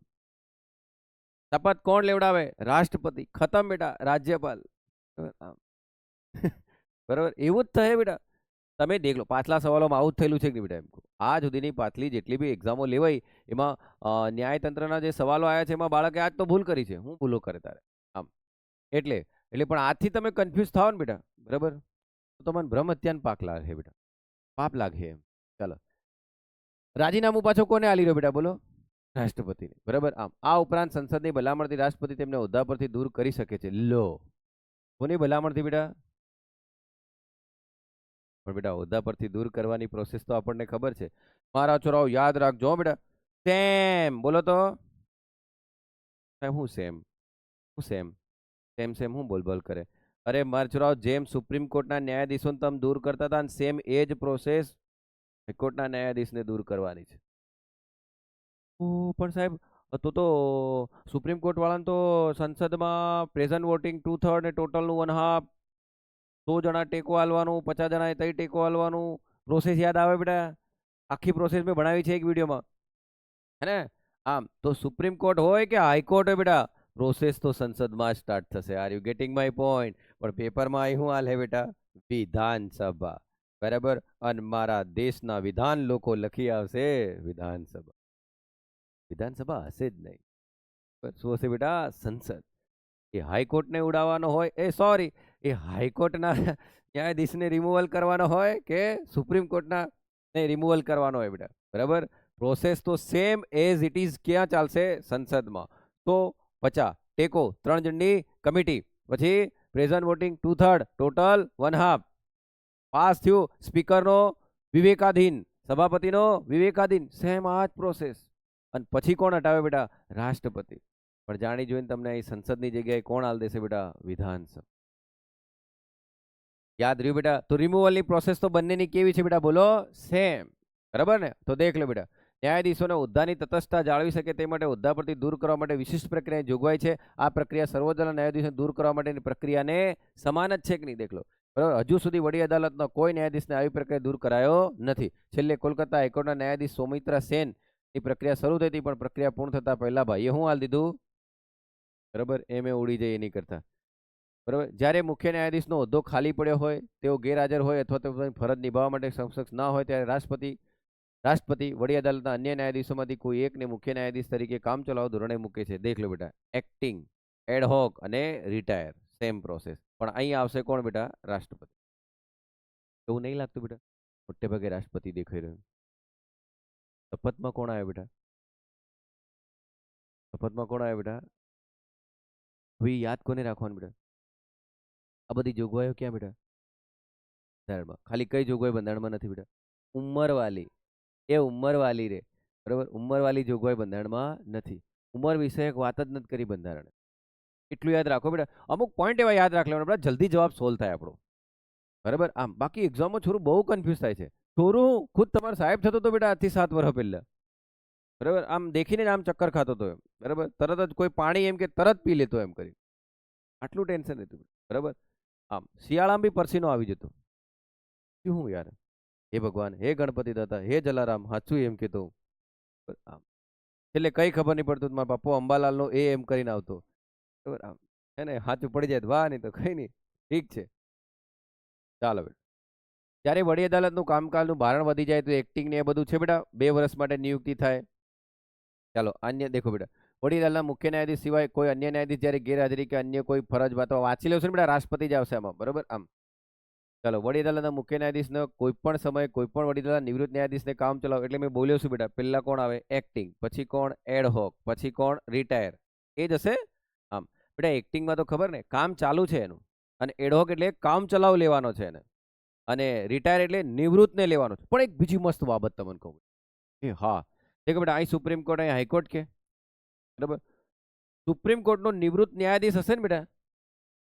Speaker 1: શપથ કોણ લેવડાવે? રાષ્ટ્રપતિ. ખતમ બેટા. રાજ્યપાલ. આમ બરાબર, એવું જ થાય બેટા. તમે દેખ લો, પાછલા સવાલોમાં આવું જ થયેલું છે કે નહીં બેટા? એમ આ સુધીની પાછલી જેટલી બી એક્ઝામો લેવાઈ એમાં ન્યાયતંત્રના જે સવાલો આવ્યા છે એમાં બાળકે આજ તો ભૂલ કરી છે. હું ભૂલો કરે તારે? આમ એટલે એટલે પણ આજથી તમે કન્ફ્યુઝ થાવ ને બેટા, બરાબર, તો તમને ભ્રમ હત્યાન પાક લાગે બેટા, પાપ લાગે એમ. ચાલો, રાજીનામું પાછો કોને આલી રહ્યો બેટા બોલો? રાષ્ટ્રપતિને. બરાબર. આમ આ ઉપરાંત સંસદની ભલામણથી રાષ્ટ્રપતિ તેમને હોદ્દા પરથી દૂર કરી શકે છે. લો, કોની ભલામણથી બેટા? પણ બેટા હોદ્દા પરથી દૂર કરવાની પ્રોસેસ તો આપણને ખબર છે. મારા છોરાઓ યાદ રાખજો હો બેટા. સેમ બોલો તો. સાહેબ હું સેમ? હું સેમ? સેમ હું બોલ કરે? અરે મારા છોરાઓ, જેમ સુપ્રીમ કોર્ટના ન્યાયાધીશોને તમે દૂર કરતા હતા, સેમ એ જ પ્રોસેસ હાઈકોર્ટના ન્યાયાધીશને દૂર કરવાની છે. પણ સાહેબ, તો સુપ્રીમ કોર્ટ વાળાને તો સંસદમાં પ્રેઝન્ટ વોટિંગ 2/3 ને ટોટલનું 1/2, 100 જણા ટેકો આલવાનું, 50 જણાએ તઈ ટેકો આલવાનું, પ્રોસેસ યાદ આવે બેટા? આખી પ્રોસેસ મેં ભણાવી છે એક વિડીયોમાં, હે ને? આમ તો સુપ્રીમ કોર્ટ હોય કે હાઈકોર્ટ હોય બેટા, પ્રોસેસ તો સંસદમાં જ સ્ટાર્ટ થશે. Are you getting my point? પણ પેપરમાં અહીં શું હાલે બેટા? વિધાનસભા. બરાબર. અને મારા દેશના વિધાન લોકો લખી આવશે વિધાનસભા. વિધાનસભા હશે જ નહીં. શું હશે બેટા? સંસદ. એ હાઈકોર્ટને ઉડાવવાનો હોય, સોરી, એ હાઈકોર્ટના ન્યાયાધીશને રિમૂવલ કરવાનો હોય કે સુપ્રીમ કોર્ટના ને રિમૂવલ કરવાનો હોય બેટા. બરાબર. પ્રોસેસ તો સેમ એઝ ઇટ ઇઝ ક્યાં ચાલશે? સંસદમાં. તો 50 ટેકો, 3 જણની કમિટી, પછી પ્રેઝન્ટ વોટિંગ 2/3, ટોટલ 1/2, પાસ થયું. સ્પીકરનો વિવેકાધીન, સભાપતિનો વિવેકાધીન, સેમ આ જ પ્રોસેસ. અને પછી કોણ હટાવે બેટા? રાષ્ટ્રપતિ. પણ જાણી જોઈને તમને અહીં સંસદની જગ્યાએ કોણ હાલ દેશે બેટા? વિધાનસભા. યાદ રહ્યું બેટા? તો રિમૂવલની પ્રોસેસ તો બંનેની કેવી છે બેટા બોલો? સેમ. બરાબર ને? તો દેખ લો બેટા, ન્યાયાધીશોને હોદ્દાની તટસ્થતા જાળવી શકે તે માટે હોદ્દા પરથી દૂર કરવા માટે વિશિષ્ટ પ્રક્રિયાની જોગવાઈ છે. આ પ્રક્રિયા સર્વોચ્ચ ન્યાયાધીશને દૂર કરવા માટેની પ્રક્રિયાને સમાન જ છે કે નહીં? દેખ લો. બરાબર. હજુ સુધી વડી અદાલતનો કોઈ ન્યાયાધીશને આવી પ્રક્રિયા દૂર કરાયો નથી. છેલ્લે કોલકાતા હાઈકોર્ટના ન્યાયાધીશ સૌમિત્રા સેન ની પ્રક્રિયા શરૂ થઈ હતી, પણ પ્રક્રિયા પૂર્ણ થતા પહેલા ભાઈએ શું હાલ દીધું? બરાબર. એમ ઉડી જાય એની કરતા. બરાબર. જ્યારે મુખ્ય ન્યાયાધીશનો હોદ્દો ખાલી પડ્યો હોય, તેઓ ગેરહાજર હોય અથવા તો ફરજ નિભાવવા માટે સમક્ષ ના હોય, ત્યારે રાષ્ટ્રપતિ વડી અદાલતના અન્ય ન્યાયાધીશોમાંથી કોઈ એકને મુખ્ય ન્યાયાધીશ તરીકે કામ ચલાવવા ધોરણે મૂકે છે. દેખ લો બેટા, એક્ટિંગ, એડહોક અને રિટાયર, સેમ પ્રોસેસ. પણ અહીં આવશે કોણ બેટા? રાષ્ટ્રપતિ. એવું નહીં લાગતું બેટા? મોટે ભાગે રાષ્ટ્રપતિ દેખાઈ રહ્યું. શપથમાં કોણ આવે બેટા? શપથમાં કોણ આવે બેટા? હવે યાદ કોને રાખવાનું બેટા? આ બધી જોગવાઈઓ ક્યાં બેટા? બંધારણમાં. ખાલી કઈ જોગવાઈ બંધારણમાં નથી બેટા? ઉંમરવાલી. એ ઉંમરવાલી રે. બરાબર. ઉંમરવાલી જોગવાઈ બંધારણમાં નથી. ઉંમર વિષયક વાત જ નથી કરી બંધારણ. એટલું યાદ રાખો બેટા. અમુક પોઈન્ટ એવા યાદ રાખ લેવાના બેટા, જલ્દી જવાબ સોલ્વ થાય આપણો. બરાબર. આમ બાકી એક્ઝામમાં છોરું બહુ કન્ફ્યુઝ થાય છે. છોરું ખુદ તમારો સાહેબ થતો તો બેટા આજથી 7 વર્ષ પહેલા. બરાબર. આમ દેખીને જ આમ ચક્કર ખાતો હતો એમ. બરાબર. તરત જ કોઈ પાણી એમ કે તરત પી લેતો એમ કરી. આટલું ટેન્શન હતું. બરાબર. આમ શિયાળામાં બી પરસીનો આવી જતો. શું યાર? હે ભગવાન, હે ગણપતિ દાતા, હે જલારામ, સાચું એમ કેતો. આમ એટલે કઈ ખબર નહીં પડતું. મારા બાપુ અંબાલાલ નો એ એમ કરીને આવતો. બરાબર. આમ હે ને સાચું પડી જાય વાહ, નહીં તો કઈ નહીં. ઠીક છે. ચાલો બેટા. જ્યારે વડી અદાલતનું કામકાજનું ભારણ વધી જાય તો એક્ટિંગ ને એ બધું છે બેટા, 2 વર્ષ માટે નિયુક્તિ થાય. ચાલો અન્ય દેખો બેટા, વડી અદાલતના મુખ્ય ન્યાયાધીશ સિવાય કોઈ અન્ય ન્યાયાધીશ જ્યારે ગેરહાજરી કે અન્ય કોઈ ફરજ વાતો વાંચી લેવશે ને બેટા, રાષ્ટ્રપતિ જ આવશે આમાં. બરોબર. આમ ચાલો, વડી અદાલતના મુખ્ય ન્યાયાધીશનો કોઈ પણ સમયે કોઈ પણ વડી અદાલત નિવૃત્ત ન્યાયાધીશને કામ ચલાવો. એટલે મેં બોલ્યો છું બેટા, પહેલા કોણ આવે? એક્ટિંગ, પછી કોણ? એડહોક, પછી કોણ? રિટાયર. એ જ હશે. આમ બેટા એક્ટિંગમાં તો ખબર ને કામ ચાલુ છે એનું, અને એડહોક એટલે કામ ચલાવ લેવાનો છે એને, અને રિટાયર એટલે નિવૃત્તને લેવાનો છે. પણ એક બીજી મસ્ત બાબત તમને કહું એ હા, દેખો બેટા, અહીં સુપ્રીમ કોર્ટ, અહીં હાઈકોર્ટ કે બરાબર. સુપ્રીમ કોર્ટનો નિવૃત્ત ન્યાયાધીશ હશે ને બેટા,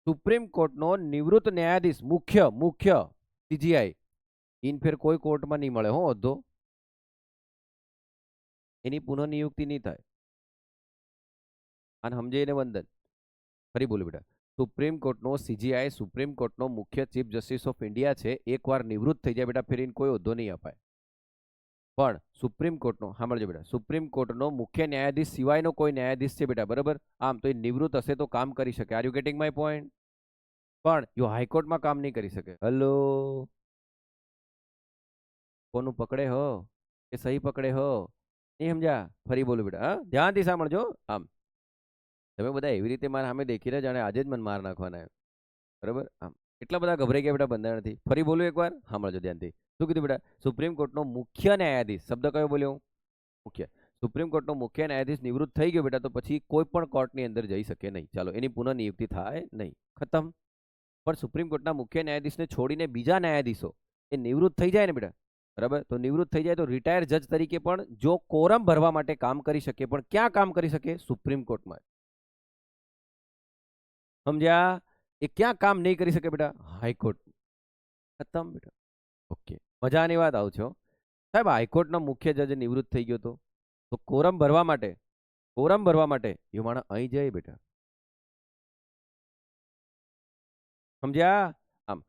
Speaker 1: સુપ્રીમ કોર્ટનો નિવૃત્ત ન્યાયાધીશ મુખ્ય સીજીઆઈ ઇનફેર કોઈ કોર્ટમાં નહીં મળે હો હોદ્દો, એની પુનઃ નિયુક્તિ નહીં થાય. અને સમજે એને વંદન. ફરી બોલું બેટા, સુપ્રીમ કોર્ટનો સીજીઆઈ સુપ્રીમ કોર્ટનો મુખ્ય ચીફ જસ્ટિસ ઓફ ઇન્ડિયા છે. એકવાર નિવૃત્ત થઈ જાય બેટા, ફેર એને કોઈ હોદ્દો નહીં અપાય. પણ સુપ્રીમ કોર્ટનો સાંભળજો બેટા, સુપ્રીમ કોર્ટનો મુખ્ય ન્યાયાધીશ સિવાયનો કોઈ ન્યાયાધીશ છે બેટા, બરાબર, આમ તો એ નિવૃત્ત હશે તો કામ કરી શકે. Are you getting my point? પણ જો હાઈકોર્ટમાં કામ નહીં કરી શકે. હલો, કોનું પકડે હો કે સહી પકડે હો નહીં સમજ્યા? ફરી બોલું બેટા, હા ધ્યાનથી સાંભળજો. આમ તમે બધા એવી રીતે મારા સામે દેખી રહ્યા જાણે આજે જ મને માર નાખવાના. બરાબર. આમ એટલા બધા ગભરાઈ ગયા બેટા બંધારણથી. ફરી બોલું એકવાર, સાંભળજો ધ્યાનથી. શું કીધું બેટા? સુપ્રીમ કોર્ટનો મુખ્ય ન્યાયાધીશ, શબ્દ કયો બોલ્યો હું? મુખ્ય. સુપ્રીમ કોર્ટનો મુખ્ય ન્યાયાધીશ નિવૃત્ત થઈ ગયો બેટા, તો પછી કોઈ પણ કોર્ટની અંદર જઈ શકે નહીં. ચાલો, એની પુનઃનિયુક્તિ થાય નહીં, ખતમ. પણ સુપ્રીમ કોર્ટના મુખ્ય ન્યાયાધીશને છોડીને બીજા ન્યાયાધીશો એ નિવૃત્ત થઈ જાય ને બેટા, બરાબર, તો નિવૃત્ત થઈ જાય તો રિટાયર જજ તરીકે પણ જો કોરમ ભરવા માટે કામ કરી શકે, પણ ક્યાં કામ કરી શકે? સુપ્રીમ કોર્ટમાં. સમજ્યા? એ ક્યાં કામ નહીં કરી શકે બેટા? હાઈકોર્ટ. ખતમ બેટા. ઓકે, મજાની વાત આવજો સાહેબ. હાઈકોર્ટનો મુખ્ય જજ નિવૃત્ત થઈ ગયો તો કોરમ ભરવા માટે એ માણસ અહીં જાય બેટા. સમજ્યા? આમ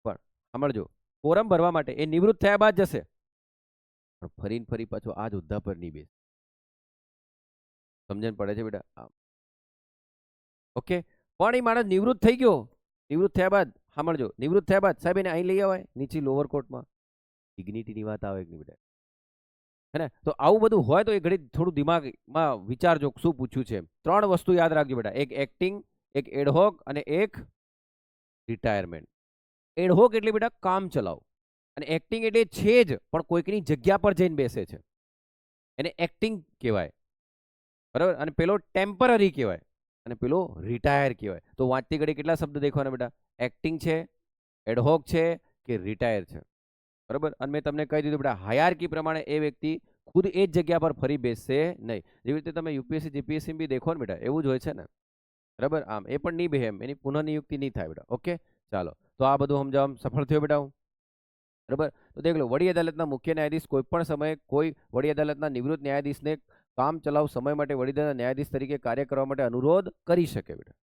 Speaker 1: પણ સાંભળજો, કોરમ ભરવા માટે એ નિવૃત્ત થયા બાદ જશે, પણ ફરીને ફરી પાછો આ જ હોદ્દા પર નહીં બેસે. સમજણ પડે છે બેટા? આમ ઓકે. પણ એ માણસ નિવૃત્ત થઈ ગયો, નિવૃત્ત થયા બાદ સાંભળજો, નિવૃત્ત થયા બાદ સાહેબ એને અહીં લઈ આવાય નીચે લોઅર કોર્ટમાં. ડિગ્નિટીની વાત આવે કે નહીં બેટા? હે ને? તો આવું બધું હોય તો એ ઘડી થોડું દિમાગમાં વિચારજો શું પૂછ્યું છે. 3 વસ્તુ યાદ રાખજો બેટા, એક એક્ટિંગ, એક એડહોક અને એક રિટાયરમેન્ટ. એડહોક એટલે બેટા કામ ચલાવ, અને એક્ટિંગ એટલે છે જ પણ કોઈકની જગ્યા પર જઈને બેસે છે, એને એક્ટિંગ કહેવાય, બરાબર. અને પેલો ટેમ્પરરી કહેવાય, અને પેલો રિટાયર કહેવાય. તો વાંચતી ઘડી કેટલા શબ્દ દેખવાના બેટા? એક્ટિંગ છે, એડહોક છે કે રિટાયર છે, બરાબર. અને મેં તમને કહી દીધું બેટા, હાયરાર્કી પ્રમાણે એ વ્યક્તિ ખુદ એ જ જગ્યા પર ફરી બેસશે નહીં. જેવી રીતે તમે યુપીએસસી જીપીએસસી બી દેખો ને બેટા, એવું જ હોય છે ને, બરાબર. આમ એ પણ નહીં બે, એમ એની પુનઃનિયુક્તિ નહીં થાય બેટા. ઓકે, ચાલો. તો આ બધું સમજાવવામાં સફળ થયો બેટા હું, બરાબર. તો દેખ લો, વડી અદાલતના મુખ્ય ન્યાયાધીશ કોઈ પણ સમયે કોઈ વડી અદાલતના નિવૃત્ત ન્યાયાધીશને કામ ચલાવ સમય માટે વડી અદાલતના ન્યાયાધીશ તરીકે કાર્ય કરવા માટે અનુરોધ કરી શકે બેટા,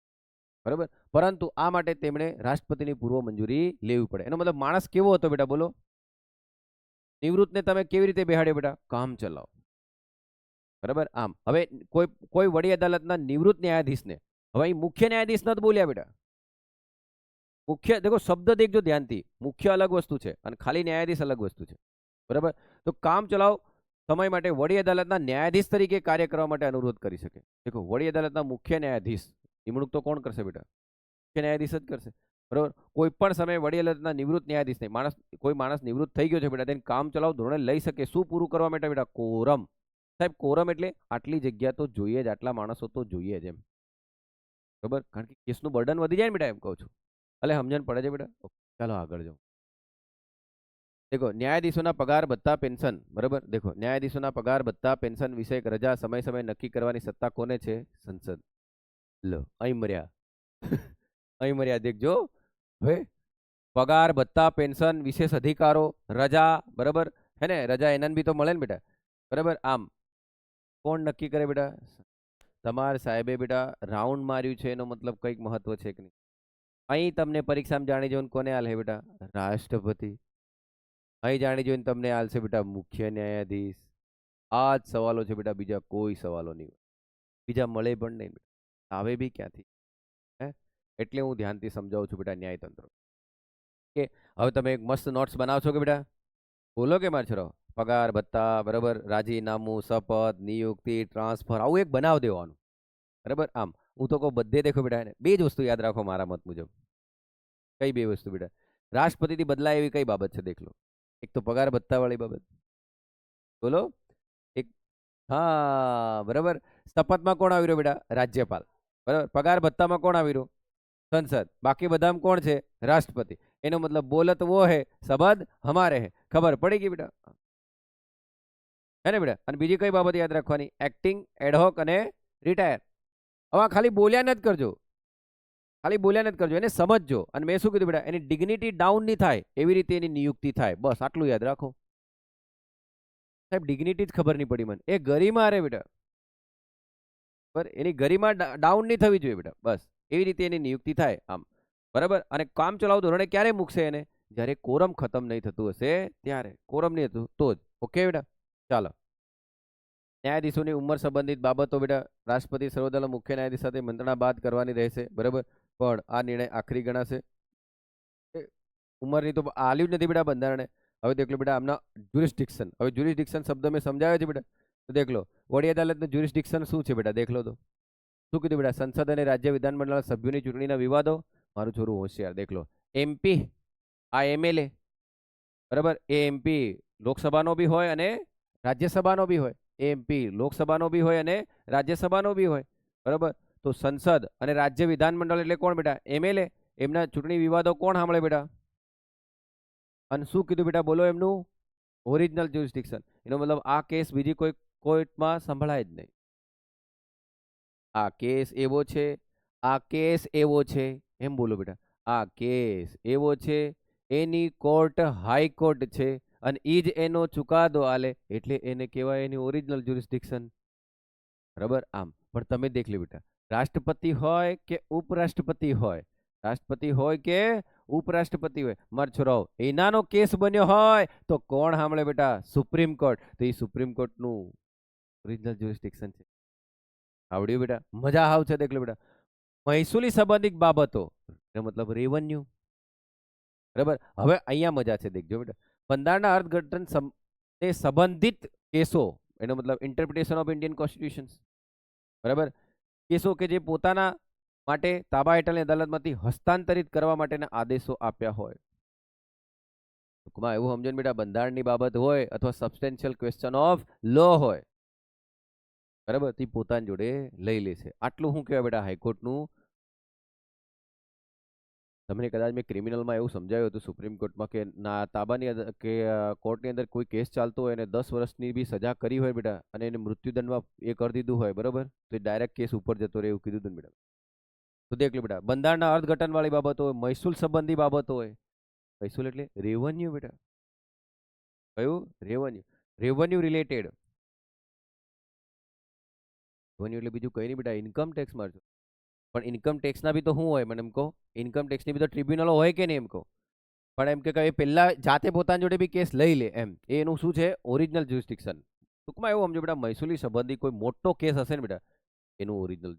Speaker 1: બરાબર. પરંતુ આ માટે તેમણે રાષ્ટ્રપતિની પૂર્વ મંજૂરી લેવી પડે. એનો મતલબ માણસ કેવો હતો બેટા? બોલો. નિવૃત્તને તમે કેવી રીતે બેહાડ્યો બેટા? કામ ચલાવ, બરાબર. આમ હવે કોઈ વડી અદાલતના નિવૃત્ત ન્યાયાધીશને હવે અહીં મુખ્ય ન્યાયાધીશ નથી બોલ્યા બેટા. મુખ્ય દેખો, શબ્દ દેખજો ધ્યાનથી, મુખ્ય અલગ વસ્તુ છે અને ખાલી ન્યાયાધીશ અલગ વસ્તુ છે, બરાબર. તો કામ ચલાવ સમય માટે વડી અદાલતના ન્યાયાધીશ તરીકે કાર્ય કરવા માટે અનુરોધ કરી શકે. દેખો, વડી અદાલતના મુખ્ય ન્યાયાધીશ નિમણૂક તો કોણ કરશે બેટા? મુખ્ય ન્યાયાધીશ જ કરશે, બરાબર. કોઈ પણ સમયે વડી અદાલતના નિવૃત્ત ન્યાયાધીશ નહીં, કોઈ માણસ નિવૃત્ત થઈ ગયો છે બેટા, તેને કામ ચલાવ ધોરણે લઈ શકે. શું પૂરું કરવા માટે બેટા? કોરમ. સાહેબ, કોરમ એટલે આટલી જગ્યા તો જોઈએ જ, આટલા માણસો તો જોઈએ જ, એમ, બરાબર. કારણ કે કેસનું બર્ડન વધી જાય ને બેટા, એમ કહું છું. એટલે સમજણ પડે છે બેટા? ચાલો આગળ જાઓ. देखो, न्यायाधीशों पगार भत्ता पेन्शन, बराबर. देखो, न्यायाधीशों पगार भत्ता पेन्शन विषय रजा समय समय नक्की करवानी सत्ता कोने छे? संसद. लो, अहीं मर्या अहीं मर्या देखजो. હવે પગાર ભત્તા પેન્શન વિશેષ અધિકારો રજા, બરાબર હે ને? રજા એના બી તો મળે ને બેટા, બરાબર. આમ કોણ નક્કી કરે બેટા? તમાર સાહેબે બેટા રાઉન્ડ માર્યું છે, એનો મતલબ કંઈક મહત્વ છે કે નહીં? અહીં તમને પરીક્ષામાં જાણી જોઈને કોને આલે બેટા? રાષ્ટ્રપતિ. અહીં જાણી જોઈને તમને આલશે બેટા મુખ્ય ન્યાયાધીશ. આ જ સવાલો છે બેટા, બીજા કોઈ સવાલો નહીં, બીજા મળે પણ નહીં બેટા, આવે બી ક્યાંથી? હે? એટલે હું ધ્યાનથી સમજાવું છું બેટા ન્યાયતંત્ર. કે હવે તમે એક મસ્ત નોટ્સ બનાવશો કે બેટા? બોલો કે માર છોરો? પગાર ભત્તા, બરાબર, રાજીનામું, શપથ, નિયુક્તિ, ટ્રાન્સફર, આવું એક બનાવ દેવાનું, બરાબર. આમ હું તો કહું બધે દેખો બેટા, બે જ વસ્તુ યાદ રાખો મારા મત મુજબ. કઈ બે વસ્તુ બેટા? રાષ્ટ્રપતિથી બદલાય એવી કઈ બાબત છે? દેખ લો. એક તો પગાર ભત્તા વાળી બાબત, બોલો. એક, હા, બરાબર. શપથમાં કોણ આવી રહ્યો બેટા? રાજ્યપાલ, બરાબર. પગાર ભત્તામાં કોણ આવી રહ્યું? સંસદ. બાકી બધામાં કોણ છે? રાષ્ટ્રપતિ. એનો મતલબ બોલત વો હે, શબ્દ હમારે હે. ખબર પડી ગઈ બેટા, હે ને બેટા? અને બીજી કઈ બાબત યાદ રાખવાની? એક્ટિંગ, એડહોક અને રિટાયર. હવે ખાલી બોલ્યા નથી કરજો, ખાલી બોલ્યા નથી કરજો, એને સમજજો. અને મેં શું કીધું બેટા? એની ડિગ્નિટી ડાઉન નહીં થાય એવી રીતે એની નિયુક્તિ થાય, બસ આટલું યાદ રાખો. સાહેબ, ડિગ્નિટી જ ખબર નહીં પડી મને. એ ગરિમા રે બેટા, બરાબર. એની ગરિમા ડાઉન નહીં થવી જોઈએ બેટા, બસ એવી રીતે એની નિયુક્તિ થાય, આમ, બરાબર. અને કામ ચલાવ ધોરણે ક્યારે મૂકશે એને? જ્યારે કોરમ ખતમ નહીં થતું હશે ત્યારે. કોરમ નહીં થતું તો જ. ઓકે બેટા, ચાલો. ન્યાયાધીશોની ઉંમર સંબંધિત બાબતો બેટા રાષ્ટ્રપતિ સર્વોદય મુખ્ય ન્યાયાધીશ સાથે મંત્રણા બાદ કરવાની રહેશે, બરાબર. પણ આ નિર્ણય આખરી ગણાશે. ઉંમરની તો આલ્યું જ નથી બેટા બંધારણે. હવે દેખ લો બેટા આમના જ્યુરિસ્ડિક્શન. હવે જ્યુરિસ્ડિક્શન શબ્દ મેં સમજાવ્યો છે બેટા, તો દેખ લો. વડી અદાલતનું જ્યુરિસ્ડિક્શન શું છે બેટા? દેખ લો તો. શું કીધું બેટા? સંસદ અને રાજ્ય વિધાનમંડળના સભ્યોની ચૂંટણીના વિવાદો. મારું છોરું હોશિયાર, દેખ લો. એમપી, આ એમએલએ, બરાબર. એ એમપી લોકસભાનો બી હોય અને રાજ્યસભાનો બી હોય. એ એમપી લોકસભાનો બી હોય અને રાજ્યસભાનો બી હોય. બરાબર. તો સંસદ અને રાજ્ય વિધાનમંડળ એટલે કોણ બેટા? એમએલએ. એમના ચૂંટણી વિવાદો કોણ સાંભળે બેટા? અને શું કીધું બેટા? બોલો એમનું ઓરિજિનલ જ્યુરિસ્ડિક્શન. એનો મતલબ આ કેસ બીજી કોઈ કોર્ટમાં સંભળાય જ નહીં. આ કેસ એવો છે, આ કેસ એવો છે, એમ બોલો બેટા. આ કેસ એવો છે, એની કોર્ટ હાઈકોર્ટ છે અને ઈ જ એનો ચુકાદો આલે એટલે એને કહેવાય એની ઓરિજિનલ જ્યુરિસ્ડિક્શન. બરાબર. આમ પણ તમે દેખ લે બેટા, રાષ્ટ્રપતિ હોય કે ઉપરાષ્ટ્રપતિ હોય, રાષ્ટ્રપતિ હોય કે ઉપરાષ્ટ્રપતિ હોય, માર છોરાઓ એનાનો કેસ બન્યો હોય તો કોણ સાંભળે બેટા? Supreme court. તો એ સુપ્રીમ કોર્ટનું ઓરિજિનલ જ્યુરિસ્ડિક્શન છે. આવડ્યું બેટા? મજા આવશે. દેખ લો બેટા, મહેસૂલી સંબંધિત બાબતો મતલબ રેવન્યુ. બરાબર. હવે અહીંયા મજા છે. દેખજો બેટા, બંધારણના અર્થઘટન સંબંધિત કેસો, એનો મતલબ ઇન્ટરપ્રિટેશન ઓફ ઇન્ડિયન કોન્સ્ટિટ્યુશન. બરાબર. કેસો કે જે પોતાના માટે તાબા હેઠળની અદાલતમાંથી હસ્તાંતરિત કરવા માટેના આદેશો આપ્યા હોય. ટૂંકમાં એવું સમજો ને બેટા, બંધારણની બાબત હોય અથવા સબસ્ટેન્શિયલ ક્વેશ્ચન ઓફ લો હોય, બરાબર, તે પોતાની જોડે લઈ લેશે. આટલું શું કહેવાય બેટા? હાઈકોર્ટનું. તમને કદાચ મેં ક્રિમિનલમાં એવું સમજાવ્યું હતું સુપ્રીમ કોર્ટમાં કે ના તાબાની કે કોર્ટની અંદર કોઈ કેસ ચાલતો હોય અને 10 વર્ષની બી સજા કરી હોય બેટા અને એને મૃત્યુદંડમાં એ કરી દીધું હોય, બરાબર, તો ડાયરેક્ટ કેસ ઉપર જતો રહે એવું કીધું હતું બેટા. તો દેખ લો બેટા, બંધારણના અર્થઘટન વાળી બાબતો હોય, મહેસૂલ સંબંધી બાબતો હોય. મહેસૂલ એટલે રેવન્યુ બેટા. કયું? રેવન્યુ. Revenue related. રેવન્યુ એટલે બીજું કઈ નહીં બેટા, ઇન્કમ ટેક્સ મારજો. પણ ઇન્કમ ટેક્સના બી તો શું હોય મને એમ કહો? ઇન્કમ ટેક્સની બી તો ટ્રિબ્યુનલો હોય કે નહીં એમ કહો? પણ એમ કે પહેલા જાતે પોતાની જોડે બી કેસ લઈ લે એમ. એનું શું છે? Original jurisdiction. ટૂંકમાં એવું સમજો બેટા, મહેસૂલી સંબંધી કોઈ મોટો કેસ હશે ને બેટા, એનું ઓરિજિનલ.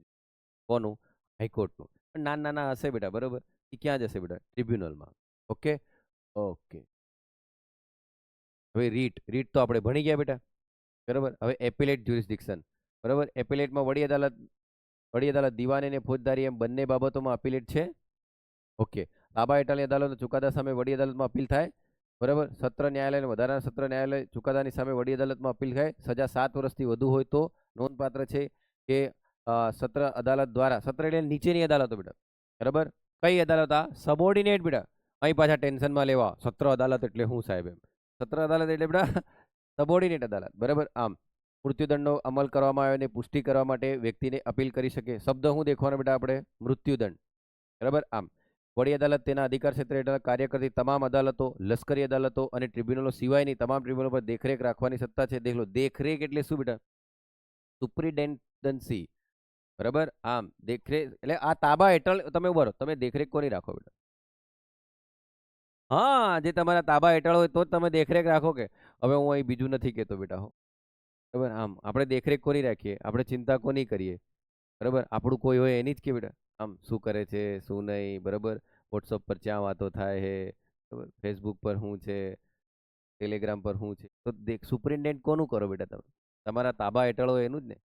Speaker 1: કોનું? હાઈકોર્ટનું. પણ નાના નાના હશે બેટા, બરોબર, એ ક્યાં જશે બેટા? ટ્રિબ્યુનલમાં. ઓકે. ઓકે. હવે રીટ. રીટ તો આપણે ભણી ગયા બેટા, બરાબર. હવે એપિલેટ જ્યુરિસ્ડિક્શન. બરાબર. એપિલેટમાં વડી અદાલત દીવાની અને ફોજદારી એમ બંને બાબતોમાં અપીલેટ છે. ઓકે. તાબા હેઠળની અદાલતના ચુકાદા સામે વડી અદાલતમાં અપીલ થાય. બરાબર. સત્ર ન્યાયાલય અને વધારાના સત્ર ન્યાયાલય ચુકાદાની સામે વડી અદાલતમાં અપીલ થાય. સજા 7 વર્ષથી વધુ હોય તો નોંધપાત્ર છે કે સત્ર અદાલત દ્વારા, સત્ર એટલે નીચેની અદાલતો બેટા, બરાબર. કઈ અદાલત? આ સબોર્ડિનેટ બેટા. અહીં પાછા ટેન્શનમાં લેવા, સત્ર અદાલત એટલે શું સાહેબ એમ? સત્ર અદાલત એટલે બેટા સબોર્ડિનેટ અદાલત. બરાબર. આમ મૃત્યુદંડનો અમલ કરવામાં આવે અને પુષ્ટિ કરવા માટે વ્યક્તિને અપીલ કરી શકે. શબ્દ શું દેખવાનો બેટા આપણે? મૃત્યુદંડ. બરાબર. આમ વડી અદાલત તેના અધિકાર ક્ષેત્ર હેઠળ કાર્ય કરતી તમામ અદાલતો, લશ્કરી અદાલતો અને ટ્રિબ્યુનલો સિવાયની તમામ ટ્રિબ્યુનલો પર દેખરેખ રાખવાની સત્તા છે. દેખ લો, દેખરેખ એટલે શું બેટા? સુપ્રિન્ટેન્ડન્સી. બરાબર. આમ દેખરેખ એટલે આ તાબા હેઠળ તમે ઉભા રહો, તમે દેખરેખ કોની રાખો બેટા? હા, જે તમારા તાબા હેઠળ હોય તો જ તમે દેખરેખ રાખો. કે હવે હું અહીં બીજું નથી કહેતો બેટા હો, બરાબર. આમ આપણે દેખરેખ કોની રાખીએ? આપણે ચિંતા કોની કરીએ? બરાબર. આપણું કોઈ હોય એની જ કે બેટા આમ શું કરે છે શું નહીં, બરાબર. વોટ્સઅપ પર ક્યાં વાતો થાય છે, બરાબર, ફેસબુક પર શું છે, ટેલિગ્રામ પર શું છે, તો દેખ સુપરિન્ટેન્ડન્ટ કોનું કરો બેટા? તમે તમારા તાબા હેઠળ હોય એનું જ ને.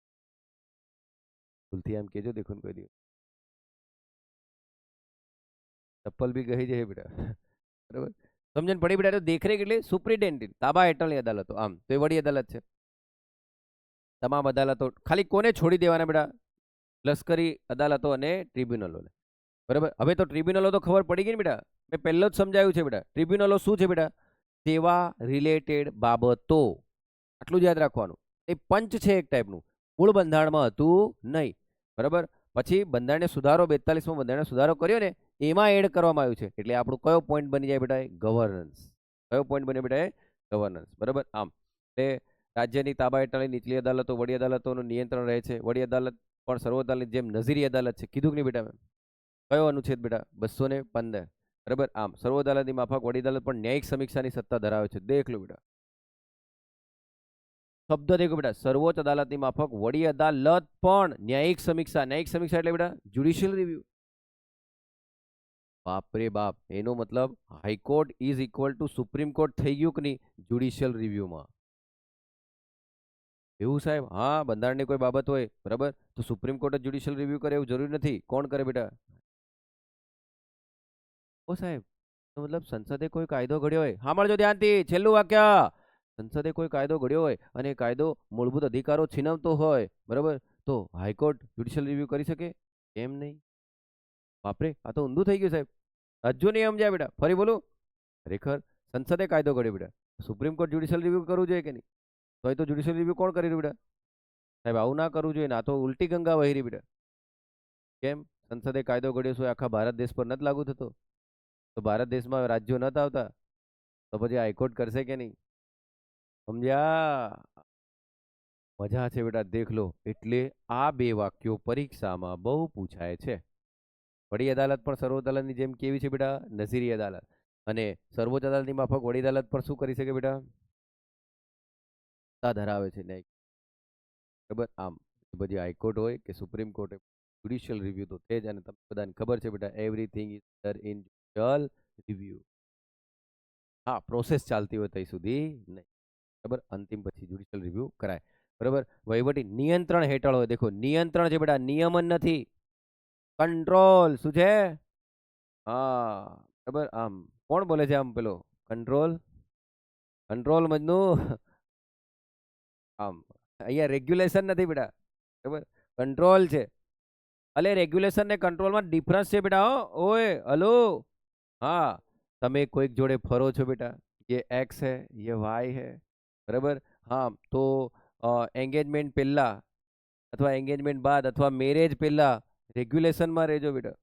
Speaker 1: ભૂલથી આમ કેજો દેખો ને કોઈ દિવસ ચપ્પલ બી ગઈ જાય બેટા. બરાબર. સમજણ પડી બેટા? તો દેખરેખ એટલે સુપ્રિન્ટેન્ડન્ટ, તાબા હેઠળની અદાલતો. આમ તો એ વડી અદાલત છે. તમામ અદાલતો ખાલી કોને છોડી દેવાના બેટા? લશ્કરી અદાલતો અને ટ્રિબ્યુનલોને. બરાબર. હવે તો ટ્રિબ્યુનલો તો ખબર પડી ગઈ ને બેટા, મેં પહેલો જ સમજાવ્યું છે બેટા. ટ્રિબ્યુનલો શું છે બેટા? સેવા રિલેટેડ બાબતો. આટલું જ યાદ રાખવાનું. એ પંચ છે એક ટાઈપનું, મૂળ બંધારણમાં હતું નહીં. બરાબર. પછી બંધારણીય સુધારો 42માં બંધારણીય સુધારો કર્યો ને, એમાં એડ કરવામાં આવ્યું છે. એટલે આપણું કયો પોઈન્ટ બની જાય બેટા? ગવર્નન્સ. કયો પોઈન્ટ બને બેટા? ગવર્નન્સ. બરાબર. આમ એટલે રાજ્યની તાબા હેઠળની નીચલી અદાલતો, વડી અદાલતોનું નિયંત્રણ રહે છે. વડી અદાલત પણ સર્વોચ્ચ અદાલત જેમ નજીરી અદાલત છે. કીધું કે નહીં બેટા? કયો અનુચ્છેદ બેટા? 215. બરાબર. આમ સર્વોચ્ચ અદાલતની માફક વડી અદાલત પણ ન્યાયિક સમીક્ષાની સત્તા ધરાવે છે. દેખ લો બેટા, શબ્દ દેખો બેટા, સર્વોચ્ચ અદાલતની માફક વડી અદાલત પણ ન્યાયિક સમીક્ષા. ન્યાયિક સમીક્ષા એટલે બેટા જ્યુડિશિયલ રિવ્યુ. બાપ રે બાપ, એનો મતલબ high court is equal to supreme court થઈ ગયું કે નહીં જ્યુડિશિયલ રિવ્યુમાં? એવું સાહેબ? હા, બંધારણની કોઈ બાબત હોય, બરાબર, તો સુપ્રીમ કોર્ટ જ જ્યુડિશિયલ રિવ્યુ કરે એવું જરૂરી નથી. કોણ કરે બેટા? ઓ સાહેબ, મતલબ સંસદે કોઈ કાયદો ઘડ્યો હોય, સાંભળજો ધ્યાનથી છેલ્લું વાક્ય. સંસદે કોઈ કાયદો ઘડ્યો હોય અને એ કાયદો મૂળભૂત અધિકારો છીનવતો હોય, બરાબર, તો હાઈકોર્ટ જ્યુડિશિયલ રિવ્યુ કરી શકે? કેમ નહીં? બાપરે, આ તો ઊંધું થઈ ગયું સાહેબ. હજુ નહીં સમજ્યા બેટા, ફરી બોલું. ખરેખર સંસદે કાયદો ઘડ્યો બેટા, સુપ્રીમ કોર્ટ જ્યુડિશિયલ રિવ્યુ કરવું જોઈએ કે નહીં? તો જ્યુડિશિયલ રિવ્યુ કોણ કરી રહ્યું બેટા? સાહેબ આવું ના કરવું જોઈએ ને, આ તો ઉલટી ગંગા વહી રહી બેટા. કેમ? સંસદે કાયદો ઘડ્યો છે આખા ભારત દેશ પર નથી લાગુ થતો? તો ભારત દેશમાં રાજ્યો નથી આવતા, તો પછી હાઈકોર્ટ કરશે કે નહીં? સમજ્યા? મજા છે બેટા, દેખ લો. એટલે આ બે વાક્યો પરીક્ષામાં બહુ પૂછાય છે. વડી અદાલત પણ સર્વોચ્ચ અદાલતની જેમ કેવી છે બેટા? નઝીરી અદાલત. અને સર્વોચ્ચ અદાલતની માફક વડી અદાલત પણ શું કરી શકે બેટા? સત્તા ધરાવે છે ન્યાય. બરાબર. આમ બધી હાઈકોર્ટ હોય કે સુપ્રીમ કોર્ટ હોય, જ્યુડિશિયલ રિવ્યુ તો છે જ. અને તમને બધાને ખબર છે બેટા, everything is under in judicial review. હા, પ્રોસેસ ચાલતી હોય ત્યાં સુધી નહીં, બરાબર. અંતિમ પછી જ્યુડિશિયલ રિવ્યુ કરાય, બરાબર. વહીવટી નિયંત્રણ હેઠળ હોય. દેખો, નિયંત્રણ છે બેટા, નિયમન નથી. કંટ્રોલ શું છે? હા, બરાબર. આમ કોણ બોલે છે આમ પેલો? કંટ્રોલ. કંટ્રોલ મજનુ. આમ અહીંયા રેગ્યુલેશન નથી બેટા, બરાબર, કંટ્રોલ છે. અલે રેગ્યુલેશન ને કંટ્રોલમાં ડિફરન્સ છે બેટા. ઓય હલો. હા, તમે કોઈક જોડે ફરો છો બેટા, ये एक्स है ये वाई है, બરાબર. હા, તો એંગેજમેન્ટ પહેલા અથવા એંગેજમેન્ટ બાદ અથવા મેરેજ પહેલા રેગ્યુલેશનમાં રહેજો બેટા.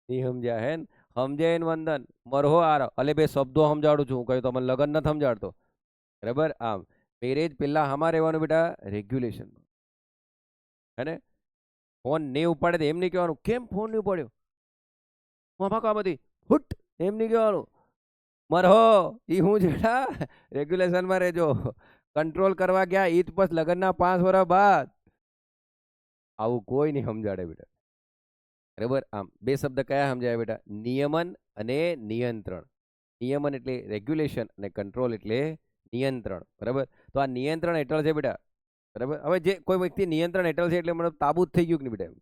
Speaker 1: નહીં સમજ્યા હે? સમજે ને વંદન મરહો આર. અલે બે શબ્દો સમજાડું છું, હું કહ્યું તમને લગન નથી સમજાડતો, બરાબર. આમ મેરેજ પહેલા આમાં રહેવાનું બેટા, રેગ્યુલેશનમાં. હે ને? ફોન નહીં ઉપાડે તો એમ નહીં કહેવાનું કેમ ફોન નહીં ઉપાડ્યો, મામા કામ હતી હુટ, એમ નહીં કહેવાનું. મરહો ઈ હું જેડા રેગ્યુલેશનમાં રહેજો. કંટ્રોલ કરવા ગયા ઈદ પછી લગ્નના 5 વર્ષ બાદ આવું કોઈ નહીં સમજાડે બેટા, બરાબર. આમ બે શબ્દ કયા સમજાય બેટા? નિયમન અને નિયંત્રણ. નિયમન એટલે રેગ્યુલેશન અને કંટ્રોલ એટલે નિયંત્રણ, બરાબર. તો આ નિયંત્રણ હેઠળ છે બેટા, બરાબર. હવે જે કોઈ વ્યક્તિ નિયંત્રણ હેઠળ છે એટલે મને તાબૂત થઈ ગયું કે નહીં બેટા?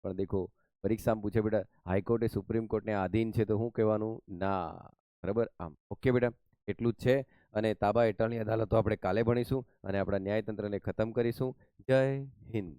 Speaker 1: પણ દેખો, પરીક્ષામાં પૂછે બેટા, હાઈકોર્ટ એ સુપ્રીમ કોર્ટને આધીન છે તો શું કહેવાનું? ના, બરાબર. આમ ઓકે બેટા, એટલું જ છે. અને તાબા હેઠળની અદાલતો આપણે કાલે ભણીશું અને આપણા ન્યાયતંત્રને ખતમ કરીશું. જય હિન્દ.